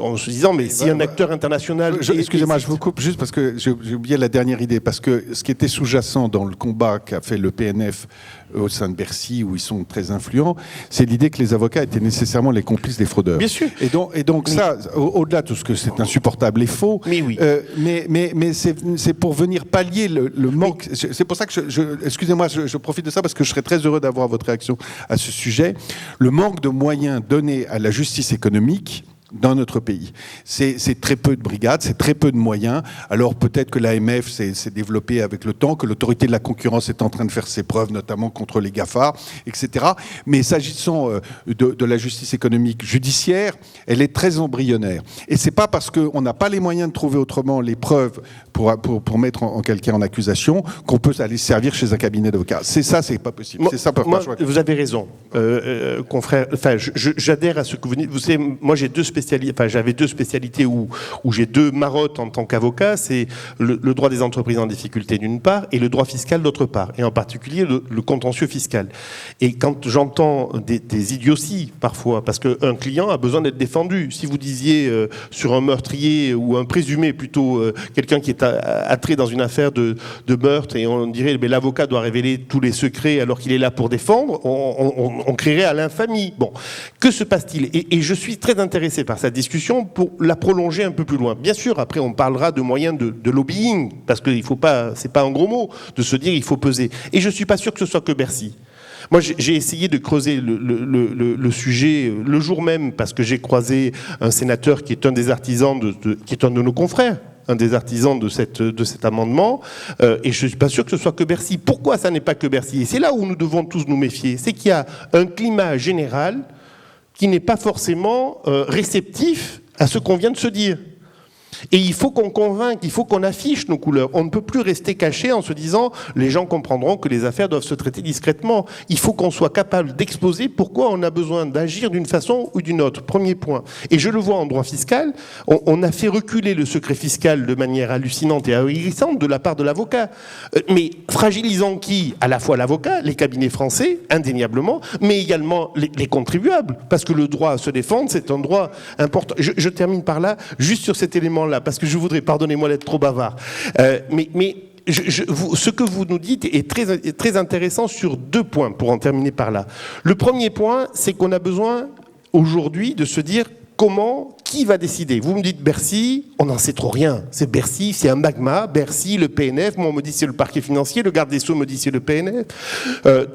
en se disant, mais si un acteur international... Excusez-moi, je vous coupe juste parce que j'ai oublié la dernière idée, parce que ce qui était sous-jacent dans le combat qu'a fait le PNF au sein de Bercy, où ils sont très influents, c'est l'idée que les avocats étaient nécessairement les complices des fraudeurs. Bien sûr. Et donc ça, au-delà de tout ce que c'est insupportable et faux, mais oui. Mais c'est pour venir pallier le manque. C'est pour ça que excusez-moi, je profite de ça parce que je serais très heureux d'avoir votre réaction à ce sujet. Le manque de moyens donnés à la justice économique dans notre pays. C'est très peu de brigades, c'est très peu de moyens. Alors peut-être que l'AMF s'est développée avec le temps, que l'autorité de la concurrence est en train de faire ses preuves, notamment contre les GAFA, etc. Mais s'agissant de la justice économique judiciaire, elle est très embryonnaire. Et c'est pas parce qu'on n'a pas les moyens de trouver autrement les preuves pour mettre en quelqu'un en accusation qu'on peut aller se servir chez un cabinet d'avocats. C'est ça, c'est pas possible. C'est ça, vous avez raison, confrère. Enfin, j'adhère à ce que vous dites. Vous savez, moi j'ai j'avais deux spécialités où j'ai deux marottes en tant qu'avocat, c'est le droit des entreprises en difficulté d'une part et le droit fiscal d'autre part, et en particulier le contentieux fiscal. Et quand j'entends des idioties parfois, parce qu'un client a besoin d'être défendu. Si vous disiez sur un meurtrier ou un présumé plutôt, quelqu'un qui est attré dans une affaire de meurtre, et on dirait mais l'avocat doit révéler tous les secrets alors qu'il est là pour défendre, on créerait à l'infamie. Bon, que se passe-t-il ? Et je suis très intéressé par cette discussion pour la prolonger un peu plus loin. Bien sûr, après on parlera de moyens de lobbying, parce que il faut pas, c'est pas un gros mot de se dire il faut peser. Et je suis pas sûr que ce soit que Bercy. Moi, j'ai essayé de creuser le sujet le jour même, parce que j'ai croisé un sénateur qui est un des artisans qui est un de nos confrères, un des artisans de cet amendement, et je ne suis pas sûr que ce soit que Bercy. Pourquoi ça n'est pas que Bercy ? Et c'est là où nous devons tous nous méfier. C'est qu'il y a un climat général qui n'est pas forcément réceptif à ce qu'on vient de se dire. Et il faut qu'on convainque, il faut qu'on affiche nos couleurs. On ne peut plus rester caché en se disant les gens comprendront que les affaires doivent se traiter discrètement. Il faut qu'on soit capable d'exposer pourquoi on a besoin d'agir d'une façon ou d'une autre. Premier point. Et je le vois en droit fiscal, on a fait reculer le secret fiscal de manière hallucinante et ahurissante de la part de l'avocat. Mais fragilisant qui ? À la fois l'avocat, les cabinets français, indéniablement, mais également les contribuables. Parce que le droit à se défendre, c'est un droit important. Je termine par là, juste sur cet élément-là, parce que je voudrais, pardonnez-moi d'être trop bavard, mais ce que vous nous dites est très, très intéressant sur deux points, pour en terminer par là. Le premier point, c'est qu'on a besoin aujourd'hui de se dire qui va décider ? Vous me dites Bercy, on n'en sait trop rien. C'est Bercy, c'est un magma. Bercy, le PNF, moi on me dit c'est le parquet financier, le garde des Sceaux me dit c'est le PNF.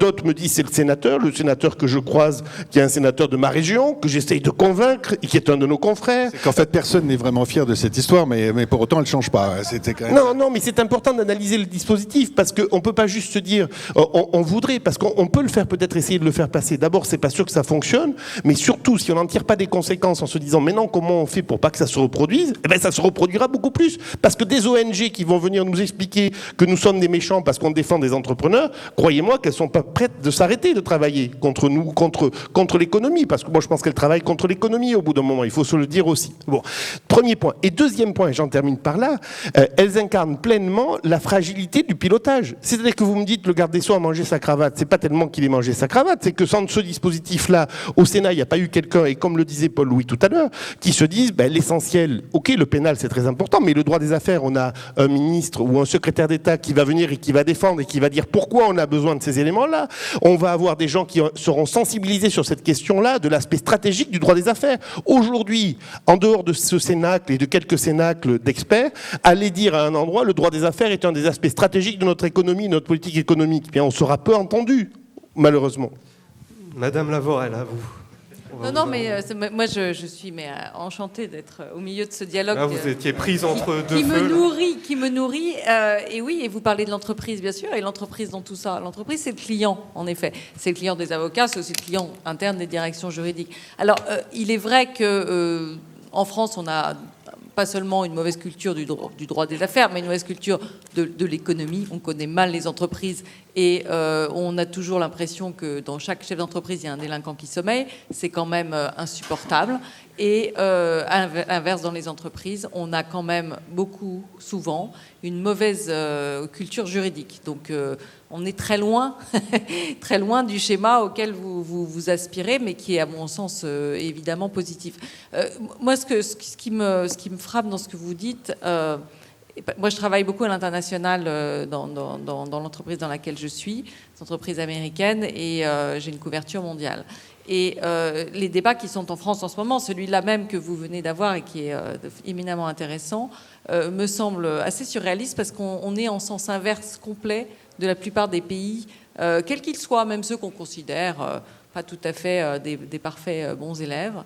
D'autres me disent c'est le sénateur que je croise, qui est un sénateur de ma région, que j'essaye de convaincre, et qui est un de nos confrères. C'est qu'en fait personne n'est vraiment fier de cette histoire, mais pour autant elle ne change pas. Quand même... Non, mais c'est important d'analyser le dispositif, parce qu'on ne peut pas juste se dire, on voudrait, parce qu'on peut le faire, peut-être essayer de le faire passer. D'abord, c'est pas sûr que ça fonctionne, mais surtout, si on n'en tire pas des conséquences en se disant mais non, comment on fait pour pas que ça se reproduise ? Eh bien, ça se reproduira beaucoup plus, parce que des ONG qui vont venir nous expliquer que nous sommes des méchants parce qu'on défend des entrepreneurs, croyez-moi qu'elles sont pas prêtes de s'arrêter de travailler contre nous, contre l'économie, parce que moi je pense qu'elles travaillent contre l'économie au bout d'un moment, il faut se le dire aussi. Bon, premier point. Et deuxième point, et j'en termine par là, elles incarnent pleinement la fragilité du pilotage. C'est-à-dire que vous me dites le garde des Sceaux a mangé sa cravate, c'est pas tellement qu'il ait mangé sa cravate, c'est que sans ce dispositif-là, au Sénat, il n'y a pas eu quelqu'un, et comme le disait Paul Louis tout à l'heure, qui se disent l'essentiel, ok, le pénal c'est très important, mais le droit des affaires, on a un ministre ou un secrétaire d'État qui va venir et qui va défendre et qui va dire pourquoi on a besoin de ces éléments-là. On va avoir des gens qui seront sensibilisés sur cette question-là, de l'aspect stratégique du droit des affaires. Aujourd'hui, en dehors de ce cénacle et de quelques cénacles d'experts, aller dire à un endroit le droit des affaires est un des aspects stratégiques de notre économie, de notre politique économique, eh bien on sera peu entendu, malheureusement. Madame Lavorel, à vous. Non, mais moi je suis enchantée d'être au milieu de ce dialogue. Là, vous étiez prise entre deux feux. Qui me nourrit. Et oui, et vous parlez de l'entreprise, bien sûr, et l'entreprise dans tout ça. L'entreprise, c'est le client, en effet. C'est le client des avocats, c'est aussi le client interne des directions juridiques. Alors, il est vrai que en France, on a pas seulement une mauvaise culture du droit des affaires, mais une mauvaise culture de l'économie. On connaît mal les entreprises et on a toujours l'impression que dans chaque chef d'entreprise, il y a un délinquant qui sommeille. C'est quand même insupportable. Et à l'inverse, dans les entreprises, on a quand même souvent, une mauvaise culture juridique. Donc, on est très loin, très loin du schéma auquel vous aspirez, mais qui est, à mon sens, évidemment positif. Moi, ce qui me frappe dans ce que vous dites, moi, je travaille beaucoup à l'international dans l'entreprise dans laquelle je suis, l'entreprise américaine, et j'ai une couverture mondiale. Et les débats qui sont en France en ce moment, celui-là même que vous venez d'avoir et qui est éminemment intéressant, me semble assez surréaliste parce qu'on est en sens inverse complet de la plupart des pays, quels qu'ils soient, même ceux qu'on considère pas tout à fait des parfaits bons élèves.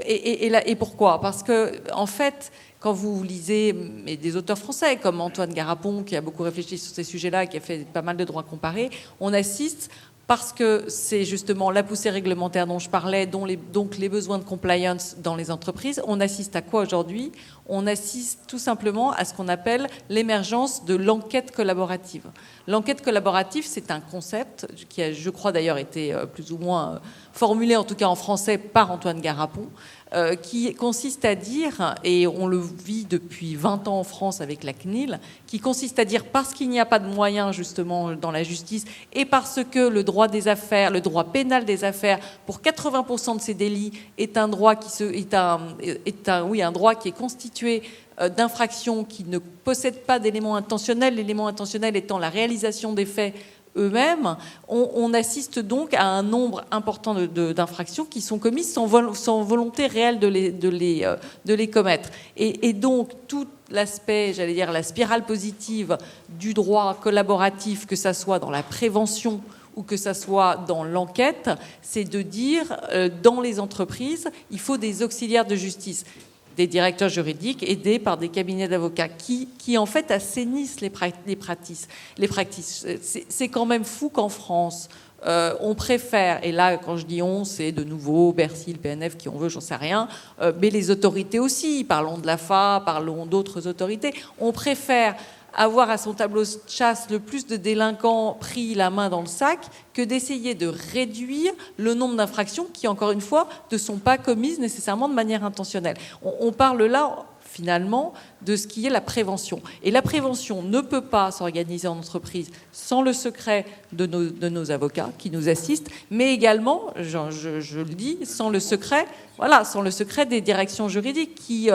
Et pourquoi ? Parce que, en fait, quand vous lisez des auteurs français comme Antoine Garapon, qui a beaucoup réfléchi sur ces sujets-là et qui a fait pas mal de droits comparés, on assiste, parce que c'est justement la poussée réglementaire dont je parlais, donc les besoins de compliance dans les entreprises, on assiste à quoi aujourd'hui ? On assiste tout simplement à ce qu'on appelle l'émergence de l'enquête collaborative. L'enquête collaborative, c'est un concept qui a, je crois d'ailleurs, été plus ou moins formulé, en tout cas en français, par Antoine Garapon, qui consiste à dire, et on le vit depuis 20 ans en France avec la CNIL, qui consiste à dire, parce qu'il n'y a pas de moyens justement dans la justice, et parce que le droit des affaires, le droit pénal des affaires, pour 80% de ces délits, est un droit un droit qui est constitué d'infractions qui ne possèdent pas d'éléments intentionnels, l'élément intentionnel étant la réalisation des faits eux-mêmes, on assiste donc à un nombre important d'infractions qui sont commises sans volonté réelle de les commettre. Et donc, tout l'aspect, j'allais dire, la spirale positive du droit collaboratif, que ça soit dans la prévention ou que ça soit dans l'enquête, c'est de dire, dans les entreprises, il faut des auxiliaires de justice, des directeurs juridiques aidés par des cabinets d'avocats qui en fait assainissent les pratiques. C'est quand même fou qu'en France, on préfère, et là quand je dis on, c'est de nouveau Bercy, le PNF, qui on veut, j'en sais rien, mais les autorités aussi, parlons de l'AFA, parlons d'autres autorités, on préfère avoir à son tableau de chasse le plus de délinquants pris la main dans le sac que d'essayer de réduire le nombre d'infractions qui, encore une fois, ne sont pas commises nécessairement de manière intentionnelle. On parle là, finalement, de ce qui est la prévention. Et la prévention ne peut pas s'organiser en entreprise sans le secret de nos avocats qui nous assistent, mais également, je le dis, sans le secret des directions juridiques qui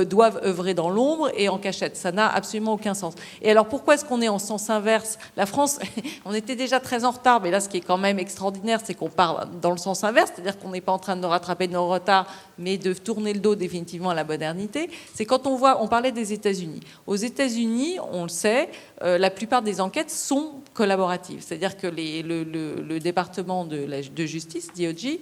doivent œuvrer dans l'ombre et en cachette. Ça n'a absolument aucun sens. Et alors, pourquoi est-ce qu'on est en sens inverse ? La France, on était déjà très en retard, mais là, ce qui est quand même extraordinaire, c'est qu'on part dans le sens inverse, c'est-à-dire qu'on n'est pas en train de rattraper nos retards, mais de tourner le dos définitivement à la modernité. C'est quand on parlait des États-Unis. Aux États-Unis, on le sait, la plupart des enquêtes sont collaboratives. C'est-à-dire que le département de justice, DOJ,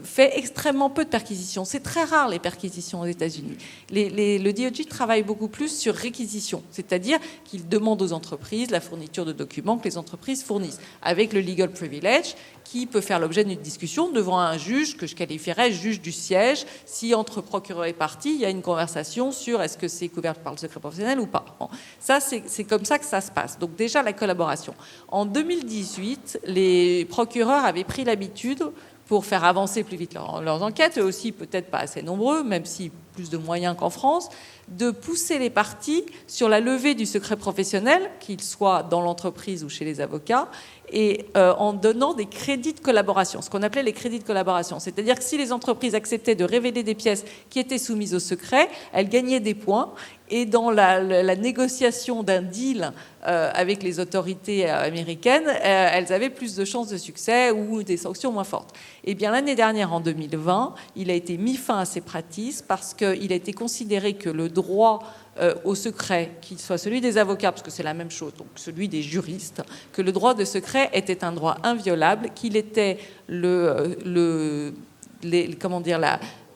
fait extrêmement peu de perquisitions. C'est très rare les perquisitions aux États-Unis. Le DOJ travaille beaucoup plus sur réquisition, c'est-à-dire qu'il demande aux entreprises la fourniture de documents que les entreprises fournissent, avec le legal privilege qui peut faire l'objet d'une discussion devant un juge que je qualifierais juge du siège, si entre procureur et partie, il y a une conversation sur est-ce que c'est couvert par le secret professionnel ou pas. Bon, ça, c'est comme ça que ça se passe. Donc déjà, la collaboration. En 2018, les procureurs avaient pris l'habitude, pour faire avancer plus vite leurs enquêtes, eux aussi peut-être pas assez nombreux, même si plus de moyens qu'en France, de pousser les parties sur la levée du secret professionnel, qu'il soit dans l'entreprise ou chez les avocats, et en donnant des crédits de collaboration, ce qu'on appelait les crédits de collaboration. C'est-à-dire que si les entreprises acceptaient de révéler des pièces qui étaient soumises au secret, elles gagnaient des points, et dans la négociation d'un deal avec les autorités américaines, elles avaient plus de chances de succès ou des sanctions moins fortes. Eh bien, l'année dernière, en 2020, il a été mis fin à ces pratiques parce qu'il a été considéré que le droit au secret, qu'il soit celui des avocats, parce que c'est la même chose, donc celui des juristes, que le droit de secret était un droit inviolable, qu'il était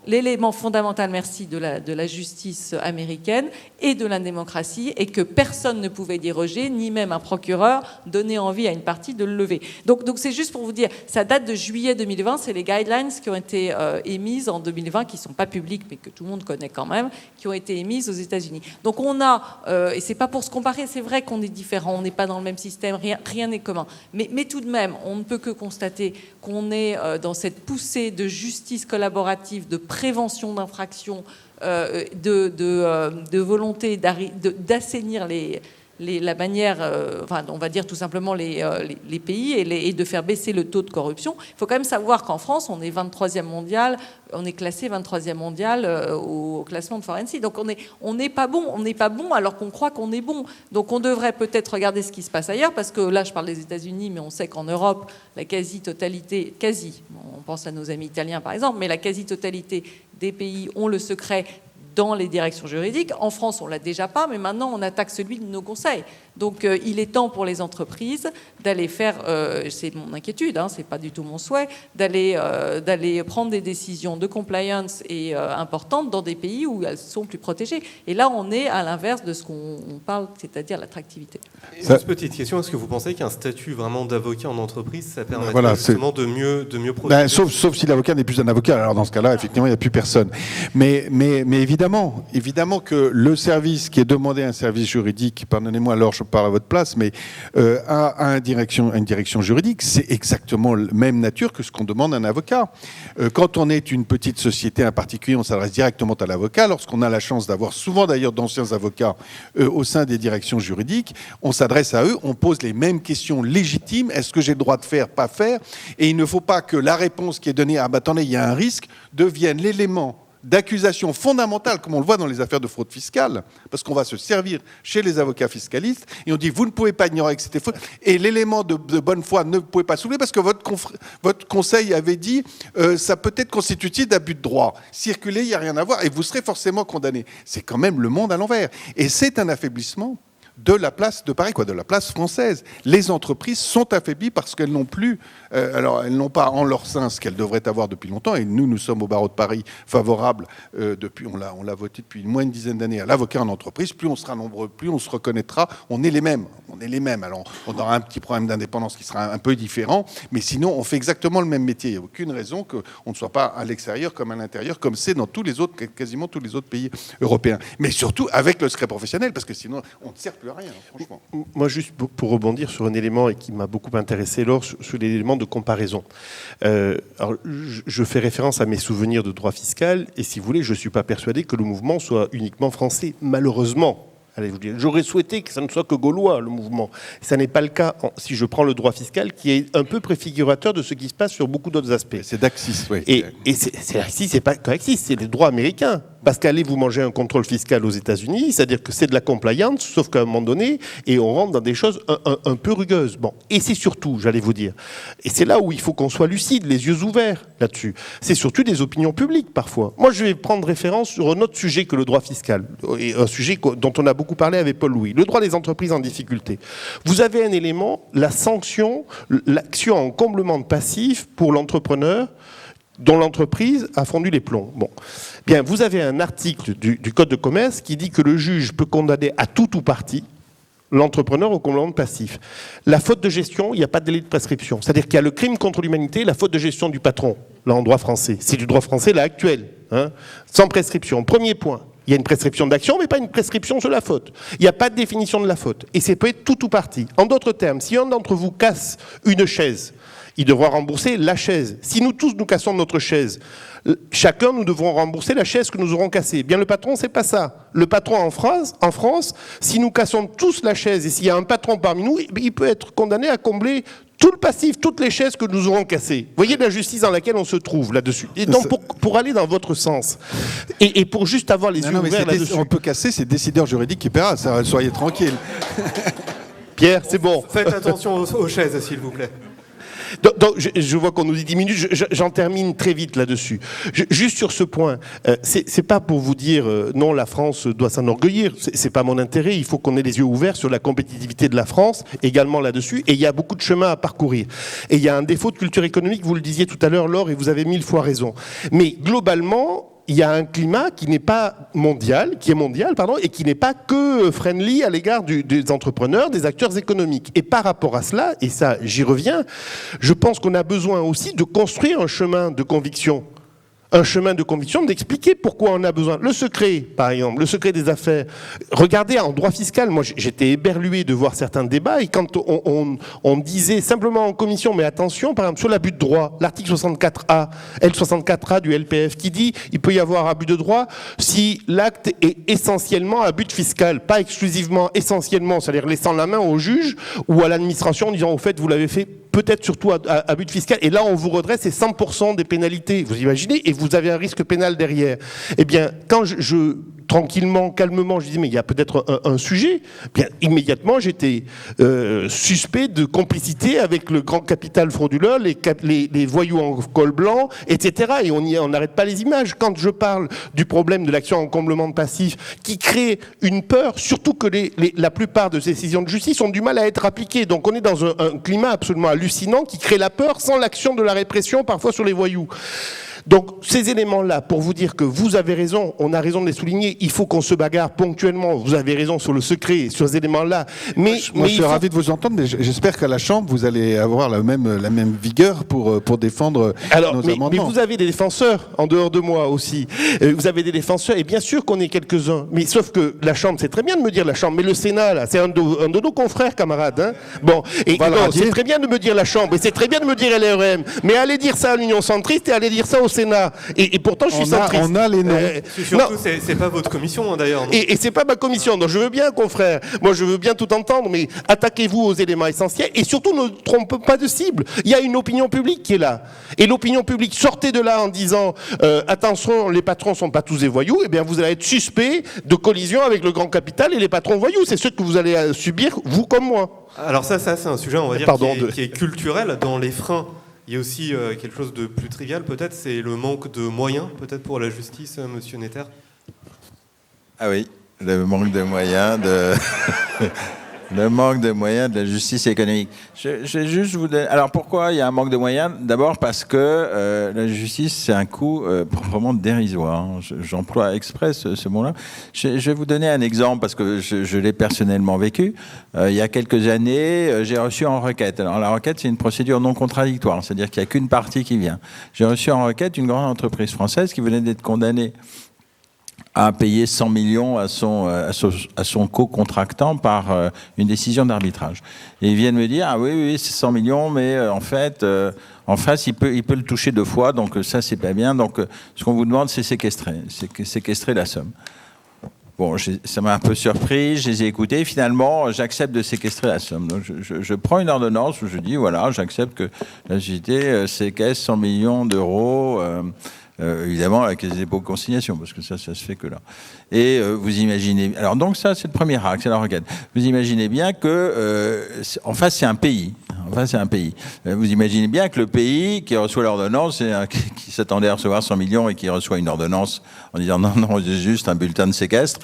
l'élément fondamental, merci, de la justice américaine et de la démocratie, et que personne ne pouvait déroger, ni même un procureur donner envie à une partie de le lever. Donc c'est juste pour vous dire, ça date de juillet 2020, c'est les guidelines qui ont été émises en 2020, qui ne sont pas publiques, mais que tout le monde connaît quand même, qui ont été émises aux États-Unis. Donc on a, et c'est pas pour se comparer, c'est vrai qu'on est différents, on n'est pas dans le même système, rien n'est commun. Mais tout de même, on ne peut que constater qu'on est dans cette poussée de justice collaborative, de prévention d'infractions, de volonté d'assainir la manière, enfin, on va dire tout simplement les pays et de faire baisser le taux de corruption. Il faut quand même savoir qu'en France, on est 23e mondial, on est classé 23e mondial au classement de Forensic. Donc on n'est pas bon alors qu'on croit qu'on est bon. Donc on devrait peut-être regarder ce qui se passe ailleurs, parce que là je parle des États-Unis, mais on sait qu'en Europe, la quasi-totalité, on pense à nos amis italiens par exemple, mais la quasi-totalité des pays ont le secret dans les directions juridiques. En France, on ne l'a déjà pas, mais maintenant, on attaque celui de nos conseils. Donc, il est temps pour les entreprises d'aller faire, c'est mon inquiétude, hein, c'est pas du tout mon souhait, d'aller prendre des décisions de compliance et importantes dans des pays où elles sont plus protégées. Et là, on est à l'inverse de ce qu'on parle, c'est-à-dire l'attractivité. Juste petite question, est-ce que vous pensez qu'un statut vraiment d'avocat en entreprise, ça permet justement de mieux protéger sauf si l'avocat n'est plus un avocat. Alors dans ce cas-là, effectivement, il n'y a plus personne. Mais évidemment que le service qui est demandé à un service juridique, pardonnez-moi, alors je parle à votre place, mais à une direction juridique, c'est exactement la même nature que ce qu'on demande à un avocat. Quand on est une petite société, un particulier, on s'adresse directement à l'avocat. Lorsqu'on a la chance d'avoir souvent d'ailleurs d'anciens avocats au sein des directions juridiques, on s'adresse à eux, on pose les mêmes questions légitimes. Est-ce que j'ai le droit de faire, pas faire? Et il ne faut pas que la réponse qui est donnée, ah bah attendez, il y a un risque, devienne l'élément d'accusation fondamentale, comme on le voit dans les affaires de fraude fiscale, parce qu'on va se servir chez les avocats fiscalistes, et on dit, vous ne pouvez pas ignorer que c'était faux, et l'élément de bonne foi ne pouvez pas soulever, parce que votre conseil avait dit, ça peut être constitutif d'abus de droit. Circuler, il n'y a rien à voir, et vous serez forcément condamné. C'est quand même le monde à l'envers. Et c'est un affaiblissement de la place de Paris, de la place française. Les entreprises sont affaiblies parce qu'elles n'ont plus, alors elles n'ont pas en leur sein ce qu'elles devraient avoir depuis longtemps. Et nous sommes au barreau de Paris favorables depuis, on l'a voté depuis moins d'une dizaine d'années à l'avocat en entreprise. Plus on sera nombreux, plus on se reconnaîtra. On est les mêmes. Alors on aura un petit problème d'indépendance qui sera un peu différent, mais sinon on fait exactement le même métier. Il n'y a aucune raison qu'on ne soit pas à l'extérieur comme à l'intérieur, comme c'est dans quasiment tous les autres pays européens. Mais surtout avec le secret professionnel, parce que sinon on ne sert plus à rien, franchement. Moi, juste pour rebondir sur un élément et qui m'a beaucoup intéressé, Laure, sur l'élément de comparaison. Alors, je fais référence à mes souvenirs de droit fiscal, et si vous voulez, je ne suis pas persuadé que le mouvement soit uniquement français, malheureusement. Allez, vous dire, j'aurais souhaité que ça ne soit que gaulois, le mouvement. Ça n'est pas le cas si je prends le droit fiscal, qui est un peu préfigurateur de ce qui se passe sur beaucoup d'autres aspects. C'est d'Axis, oui. Et c'est Axis, c'est pas qu'Axis, c'est le droit américain. Parce qu'allez vous manger un contrôle fiscal aux États-Unis, c'est-à-dire que c'est de la compliance, sauf qu'à un moment donné, et on rentre dans des choses un peu rugueuses. Bon, et c'est surtout, j'allais vous dire, et c'est là où il faut qu'on soit lucide, les yeux ouverts là-dessus. C'est surtout des opinions publiques parfois. Moi, je vais prendre référence sur un autre sujet que le droit fiscal, et un sujet dont on a beaucoup parlé avec Paul Louis, le droit des entreprises en difficulté. Vous avez un élément, la sanction, l'action en comblement de passif pour l'entrepreneur dont l'entreprise a fondu les plombs. Bon. Bien, vous avez un article du Code de commerce qui dit que le juge peut condamner à tout ou partie l'entrepreneur au comblement de passif. La faute de gestion, il n'y a pas de délai de prescription. C'est-à-dire qu'il y a le crime contre l'humanité, la faute de gestion du patron, là en droit français. C'est du droit français, là actuel, hein, sans prescription. Premier point. Il y a une prescription d'action, mais pas une prescription sur la faute. Il n'y a pas de définition de la faute. Et c'est peut être tout ou partie. En d'autres termes, si un d'entre vous casse une chaise, il devra rembourser la chaise. Si nous tous nous cassons notre chaise, chacun nous devrons rembourser la chaise que nous aurons cassée. Bien, le patron, c'est pas ça. Le patron en France, si nous cassons tous la chaise et s'il y a un patron parmi nous, il peut être condamné à combler tout le passif, toutes les chaises que nous aurons cassées. Vous voyez la justice dans laquelle on se trouve là-dessus. Et donc, pour aller dans votre sens, et pour juste avoir les yeux ouverts là-dessus... On peut casser, c'est le décideur juridique qui paiera, ça, soyez tranquille. Pierre, c'est bon. Faites attention aux chaises, s'il vous plaît. Donc, je vois qu'on nous dit 10 minutes, j'en termine très vite là-dessus. Juste sur ce point, c'est pas pour vous dire non, la France doit s'enorgueillir, c'est pas mon intérêt, il faut qu'on ait les yeux ouverts sur la compétitivité de la France, également là-dessus, et il y a beaucoup de chemin à parcourir. Et il y a un défaut de culture économique, vous le disiez tout à l'heure, Laure, et vous avez 1000 fois raison. Mais globalement, il y a un climat qui n'est pas mondial, et qui n'est pas que friendly à l'égard des entrepreneurs, des acteurs économiques. Et par rapport à cela, et ça j'y reviens, je pense qu'on a besoin aussi de construire un chemin de conviction. Un chemin de conviction, d'expliquer pourquoi on a besoin. Le secret, par exemple, le secret des affaires. Regardez, en droit fiscal, moi j'étais éberlué de voir certains débats, et quand on disait simplement en commission, mais attention, par exemple, sur l'abus de droit, l'article 64A, L64A du LPF, qui dit il peut y avoir abus de droit si l'acte est essentiellement à but fiscal, pas exclusivement, essentiellement, c'est-à-dire laissant la main au juge ou à l'administration en disant au fait, vous l'avez fait peut-être surtout à but fiscal, et là on vous redresse, c'est 100% des pénalités, vous imaginez, et vous avez un risque pénal derrière. Eh bien, quand tranquillement, calmement, je disais, mais il y a peut-être un sujet, bien, immédiatement j'étais suspect de complicité avec le grand capital frauduleux, les voyous en col blanc, etc. Et on n'arrête pas les images. Quand je parle du problème de l'action en comblement de passif, qui crée une peur, surtout que la plupart de ces décisions de justice ont du mal à être appliquées. Donc on est dans un climat absolument hallucinant qui crée la peur sans l'action de la répression, parfois sur les voyous. Donc ces éléments-là, pour vous dire que vous avez raison, on a raison de les souligner, il faut qu'on se bagarre ponctuellement, vous avez raison sur le secret, sur ces éléments-là. Moi je suis ravi de vous entendre, mais j'espère qu'à la Chambre, vous allez avoir la même vigueur pour défendre nos amendements. Mais vous avez des défenseurs, en dehors de moi aussi. Vous avez des défenseurs, et bien sûr qu'on est quelques-uns. Mais sauf que la Chambre, c'est très bien de me dire la Chambre, mais le Sénat, là, c'est un de nos confrères, camarades. Hein. Bon, et c'est très bien de me dire la Chambre, et c'est très bien de me dire LREM, mais allez dire ça à l'Union centriste et allez dire ça au Sénat. Et pourtant, je suis centriste. On a les noms. Surtout, c'est pas votre commission, hein, d'ailleurs. Et c'est pas ma commission. Donc je veux bien, confrère. Moi, je veux bien tout entendre, mais attaquez-vous aux éléments essentiels. Et surtout, ne trompez pas de cible. Il y a une opinion publique qui est là. Et l'opinion publique, sortez de là en disant attention, les patrons sont pas tous des voyous. Eh bien, vous allez être suspect de collision avec le grand capital et les patrons voyous. C'est ce que vous allez subir, vous comme moi. Alors ça c'est un sujet, on va dire, qui est culturel. Dans les freins, il y a aussi quelque chose de plus trivial, peut-être, c'est le manque de moyens, peut-être, pour la justice, monsieur Netter. Ah oui, le manque de moyens le manque de moyens de la justice économique. Je vais juste vous donner... Alors pourquoi il y a un manque de moyens? D'abord parce que la justice, c'est un coût proprement dérisoire. J'emploie exprès ce mot-là. Je vais vous donner un exemple parce que je l'ai personnellement vécu. Il y a quelques années, j'ai reçu en requête. Alors la requête, c'est une procédure non contradictoire, c'est-à-dire qu'il n'y a qu'une partie qui vient. J'ai reçu en requête une grande entreprise française qui venait d'être condamnée à payer 100 millions à son co-contractant par une décision d'arbitrage. Et ils viennent me dire, ah oui, c'est 100 millions, mais en fait, en face, il peut le toucher 2 fois, donc ça, c'est pas bien. Donc, ce qu'on vous demande, c'est séquestrer la somme. Bon, ça m'a un peu surpris, je les ai écoutés. Finalement, j'accepte de séquestrer la somme. Donc, je prends une ordonnance où je dis, voilà, j'accepte que la société séquestre 100 millions d'euros, évidemment avec les dépôts de consignation, parce que ça se fait que là. Et vous imaginez... Alors donc ça, c'est le premier acte, c'est la requête. Vous imaginez bien que, en face, c'est un pays. Vous imaginez bien que le pays qui reçoit l'ordonnance, qui s'attendait à recevoir 100 millions et qui reçoit une ordonnance en disant non, c'est juste un bulletin de séquestre,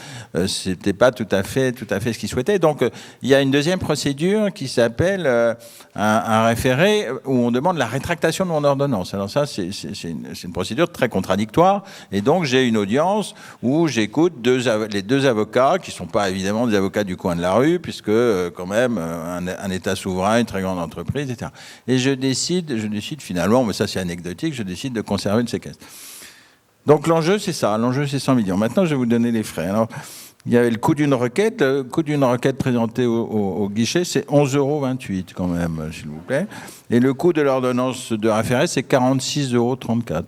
c'était pas tout à fait ce qu'il souhaitait. Donc il y a une deuxième procédure qui s'appelle un référé où on demande la rétractation de mon ordonnance. Alors ça, c'est une procédure très contradictoire. Et donc j'ai une audience où j'écoute les 2 avocats qui sont pas évidemment des avocats du coin de la rue, puisque quand même un État souverain, une très grande entreprise, etc. Et je décide finalement, mais ça c'est anecdotique, je décide de conserver le séquestre. Donc l'enjeu c'est ça, l'enjeu c'est 100 millions. Maintenant je vais vous donner les frais. Alors, il y avait le coût d'une requête. Le coût d'une requête présentée au guichet, c'est 11,28 € quand même, s'il vous plaît. Et le coût de l'ordonnance de référé, c'est 46,34 €.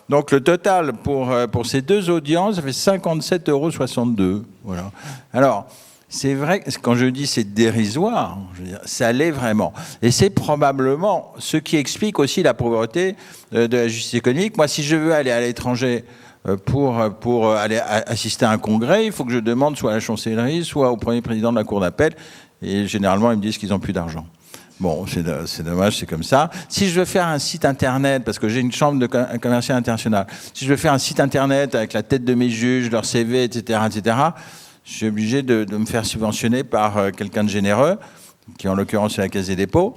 Donc le total pour ces 2 audiences, ça fait 57,62 €. Voilà. Alors, c'est vrai, quand je dis c'est dérisoire, je veux dire, ça l'est vraiment. Et c'est probablement ce qui explique aussi la pauvreté de la justice économique. Moi, si je veux aller à l'étranger pour aller assister à un congrès, il faut que je demande soit à la chancellerie, soit au premier président de la cour d'appel. Et généralement, ils me disent qu'ils n'ont plus d'argent. Bon, c'est dommage, c'est comme ça. Si je veux faire un site internet, parce que j'ai une chambre de commercial international, si je veux faire un site internet avec la tête de mes juges, leur CV, etc., je suis obligé de me faire subventionner par quelqu'un de généreux, qui en l'occurrence est la Caisse des dépôts,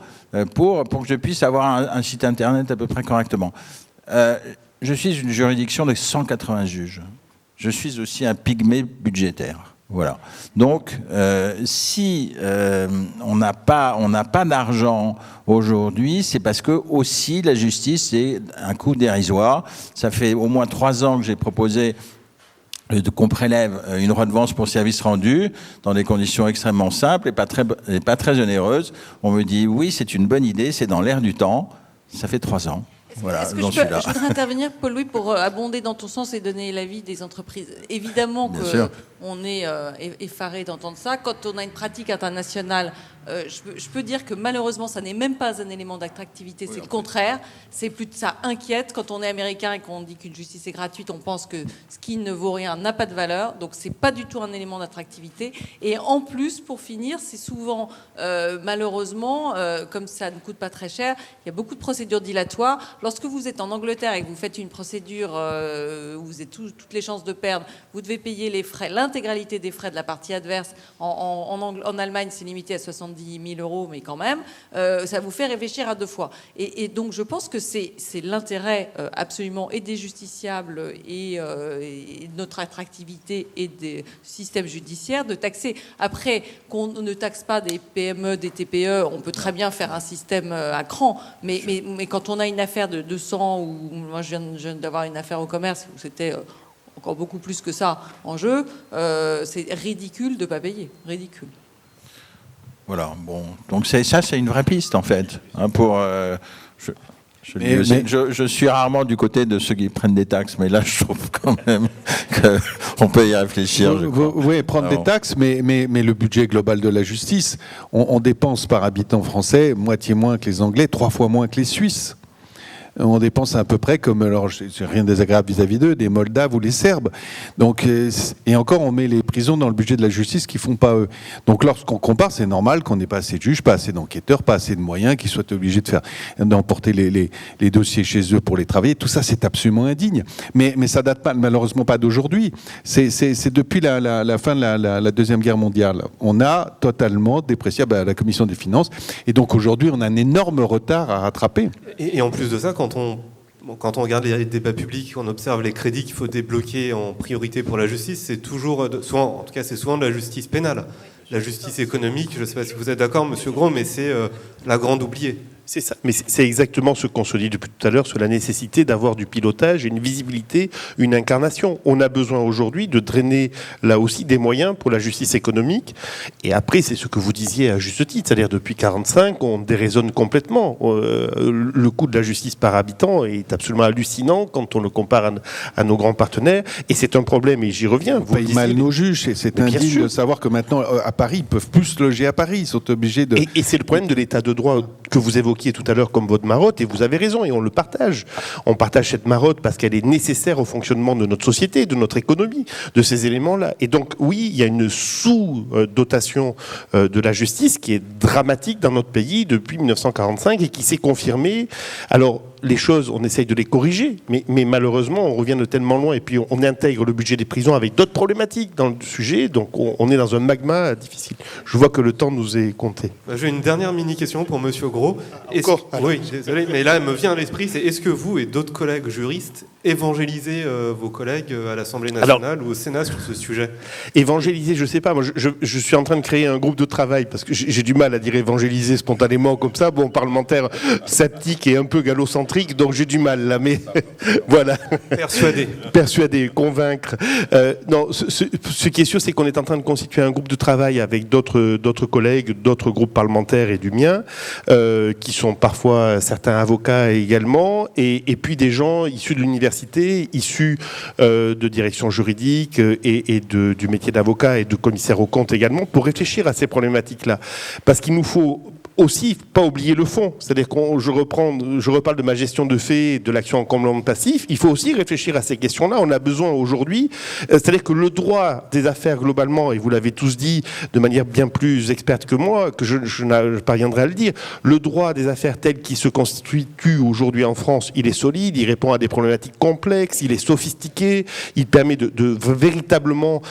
pour que je puisse avoir un site internet à peu près correctement. Je suis une juridiction de 180 juges. Je suis aussi un pygmée budgétaire. Voilà. Donc, si on n'a pas d'argent aujourd'hui, c'est parce que aussi la justice c'est un coût dérisoire. Ça fait au moins 3 ans que j'ai proposé qu'on prélève une redevance pour service rendu dans des conditions extrêmement simples et pas très onéreuses. On me dit oui, c'est une bonne idée, c'est dans l'air du temps. Ça fait 3 ans. Voilà, Est-ce que je voudrais intervenir, Paul-Louis, pour abonder dans ton sens et donner l'avis des entreprises. Évidemment qu'on est effaré d'entendre ça. Quand on a une pratique internationale, je peux dire que malheureusement, ça n'est même pas un élément d'attractivité, c'est le contraire. C'est plus ça inquiète. Quand on est américain et qu'on dit qu'une justice est gratuite, on pense que ce qui ne vaut rien n'a pas de valeur. Donc, c'est pas du tout un élément d'attractivité. Et en plus, pour finir, c'est souvent, malheureusement, comme ça ne coûte pas très cher, il y a beaucoup de procédures dilatoires. Lorsque vous êtes en Angleterre et que vous faites une procédure où vous avez toutes les chances de perdre, vous devez payer les frais, l'intégralité des frais de la partie adverse. En Allemagne, c'est limité à 70 000 €, mais quand même, ça vous fait réfléchir à 2 fois. Et donc, je pense que c'est l'intérêt absolument et des justiciables et de notre attractivité et des systèmes judiciaires de taxer. Après, qu'on ne taxe pas des PME, des TPE, on peut très bien faire un système à cran, mais quand on a une affaire de 200, ou moi je viens d'avoir une affaire au commerce où c'était encore beaucoup plus que ça en jeu, c'est ridicule de ne pas payer. Ridicule. Voilà, bon. Donc c'est une vraie piste en fait. Hein, pour, je suis rarement du côté de ceux qui prennent des taxes, mais là je trouve quand même qu'on peut y réfléchir. Oui, prendre des taxes, mais le budget global de la justice, on dépense par habitant français moitié moins que les Anglais, 3 fois moins que les Suisses. On dépense à peu près comme, alors c'est rien de désagréable vis-à-vis d'eux, des Moldaves ou les Serbes. Donc, et encore, on met les prisons dans le budget de la justice qu'ils font pas eux. Donc, lorsqu'on compare, c'est normal qu'on n'ait pas assez de juges, pas assez d'enquêteurs, pas assez de moyens, qu'ils soient obligés d'emporter les dossiers chez eux pour les travailler. Tout ça, c'est absolument indigne. Mais ça date pas, malheureusement pas d'aujourd'hui. C'est depuis la fin de la Deuxième Guerre mondiale. On a totalement déprécié la Commission des finances. Et donc, aujourd'hui, on a un énorme retard à rattraper. Et en plus de ça, quand on regarde les débats publics, on observe les crédits qu'il faut débloquer en priorité pour la justice, c'est toujours, souvent, en tout cas c'est souvent de la justice pénale. La justice économique, je ne sais pas si vous êtes d'accord, Monsieur Gros, mais c'est la grande oubliée. C'est ça. Mais c'est exactement ce qu'on se dit depuis tout à l'heure sur la nécessité d'avoir du pilotage et une visibilité, une incarnation. On a besoin aujourd'hui de drainer là aussi des moyens pour la justice économique. Et après, c'est ce que vous disiez à juste titre, c'est-à-dire depuis 1945, on déraisonne complètement. Le coût de la justice par habitant est absolument hallucinant quand on le compare à nos grands partenaires. Et c'est un problème, et j'y reviens. On paye mal nos juges. C'est indigne de savoir que maintenant, à Paris, ils peuvent plus se loger à Paris. Ils sont obligés de... Et c'est le problème de l'état de droit que vous évoquez tout à l'heure comme votre marotte, et vous avez raison, et on le partage. On partage cette marotte parce qu'elle est nécessaire au fonctionnement de notre société, de notre économie, de ces éléments-là. Et donc, oui, il y a une sous-dotation de la justice qui est dramatique dans notre pays depuis 1945 et qui s'est confirmée. Alors, les choses, on essaye de les corriger, mais malheureusement, on revient de tellement loin, et puis on intègre le budget des prisons avec d'autres problématiques dans le sujet, donc on est dans un magma difficile. Je vois que le temps nous est compté. J'ai une dernière mini-question pour Monsieur Gros. Encore ? Oui, désolé, mais là, elle me vient à l'esprit, c'est est-ce que vous et d'autres collègues juristes évangélisez vos collègues à l'Assemblée nationale ou au Sénat sur ce sujet ? Évangéliser, je sais pas. Moi, je suis en train de créer un groupe de travail parce que j'ai du mal à dire évangéliser spontanément comme ça. Bon, parlementaire sceptique et un peu gallocentrique, donc j'ai du mal là. Mais voilà. Persuader, convaincre. Non, ce qui est sûr, c'est qu'on est en train de constituer un groupe de travail avec d'autres collègues, d'autres groupes parlementaires et du mien, qui sont parfois certains avocats également, et puis des gens issus de l'université, issus de direction juridique et du métier d'avocat et de commissaire aux comptes également, pour réfléchir à ces problématiques-là. Parce qu'il nous faut aussi pas oublier le fond, c'est-à-dire que je reparle de ma gestion de faits, de l'action en complément de passif, il faut aussi réfléchir à ces questions-là. On a besoin aujourd'hui, c'est-à-dire que le droit des affaires globalement, et vous l'avez tous dit de manière bien plus experte que moi, que je parviendrai à le dire, le droit des affaires tel qu'il se constitue aujourd'hui en France, il est solide, il répond à des problématiques complexes, il est sophistiqué, il permet de véritablement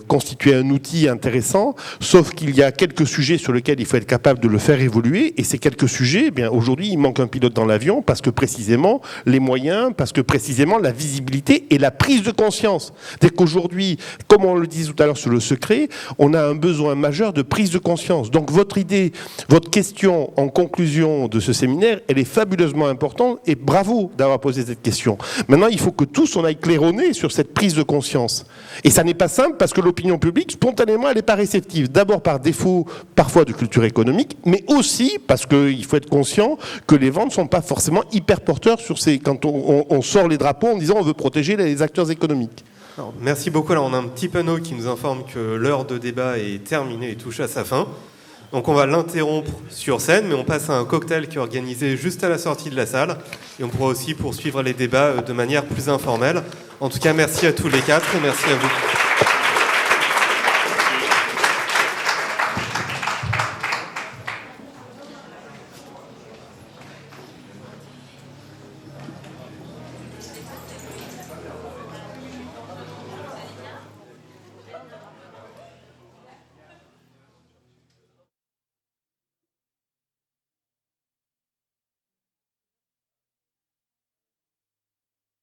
constituer un outil intéressant, sauf qu'il y a quelques sujets sur lesquels il faut être capable de le faire évoluer. Et ces quelques sujets, eh bien, aujourd'hui, il manque un pilote dans l'avion parce que précisément, les moyens, parce que précisément, la visibilité et la prise de conscience. C'est-à-dire qu'aujourd'hui, comme on le disait tout à l'heure sur le secret, on a un besoin majeur de prise de conscience. Donc votre idée, votre question en conclusion de ce séminaire, elle est fabuleusement importante et bravo d'avoir posé cette question. Maintenant, il faut que tous on aille claironner sur cette prise de conscience. Et ça n'est pas simple parce que l'opinion publique, spontanément, elle n'est pas réceptive. D'abord par défaut, parfois, de culture économique, mais aussi parce qu'il faut être conscient que les ventes ne sont pas forcément hyper porteurs sur ces... Quand on sort les drapeaux en disant on veut protéger les acteurs économiques. Alors, merci beaucoup. Alors, on a un petit panneau qui nous informe que l'heure de débat est terminée et touche à sa fin. Donc on va l'interrompre sur scène, mais on passe à un cocktail qui est organisé juste à la sortie de la salle. Et on pourra aussi poursuivre les débats de manière plus informelle. En tout cas, merci à tous les quatre et merci à vous.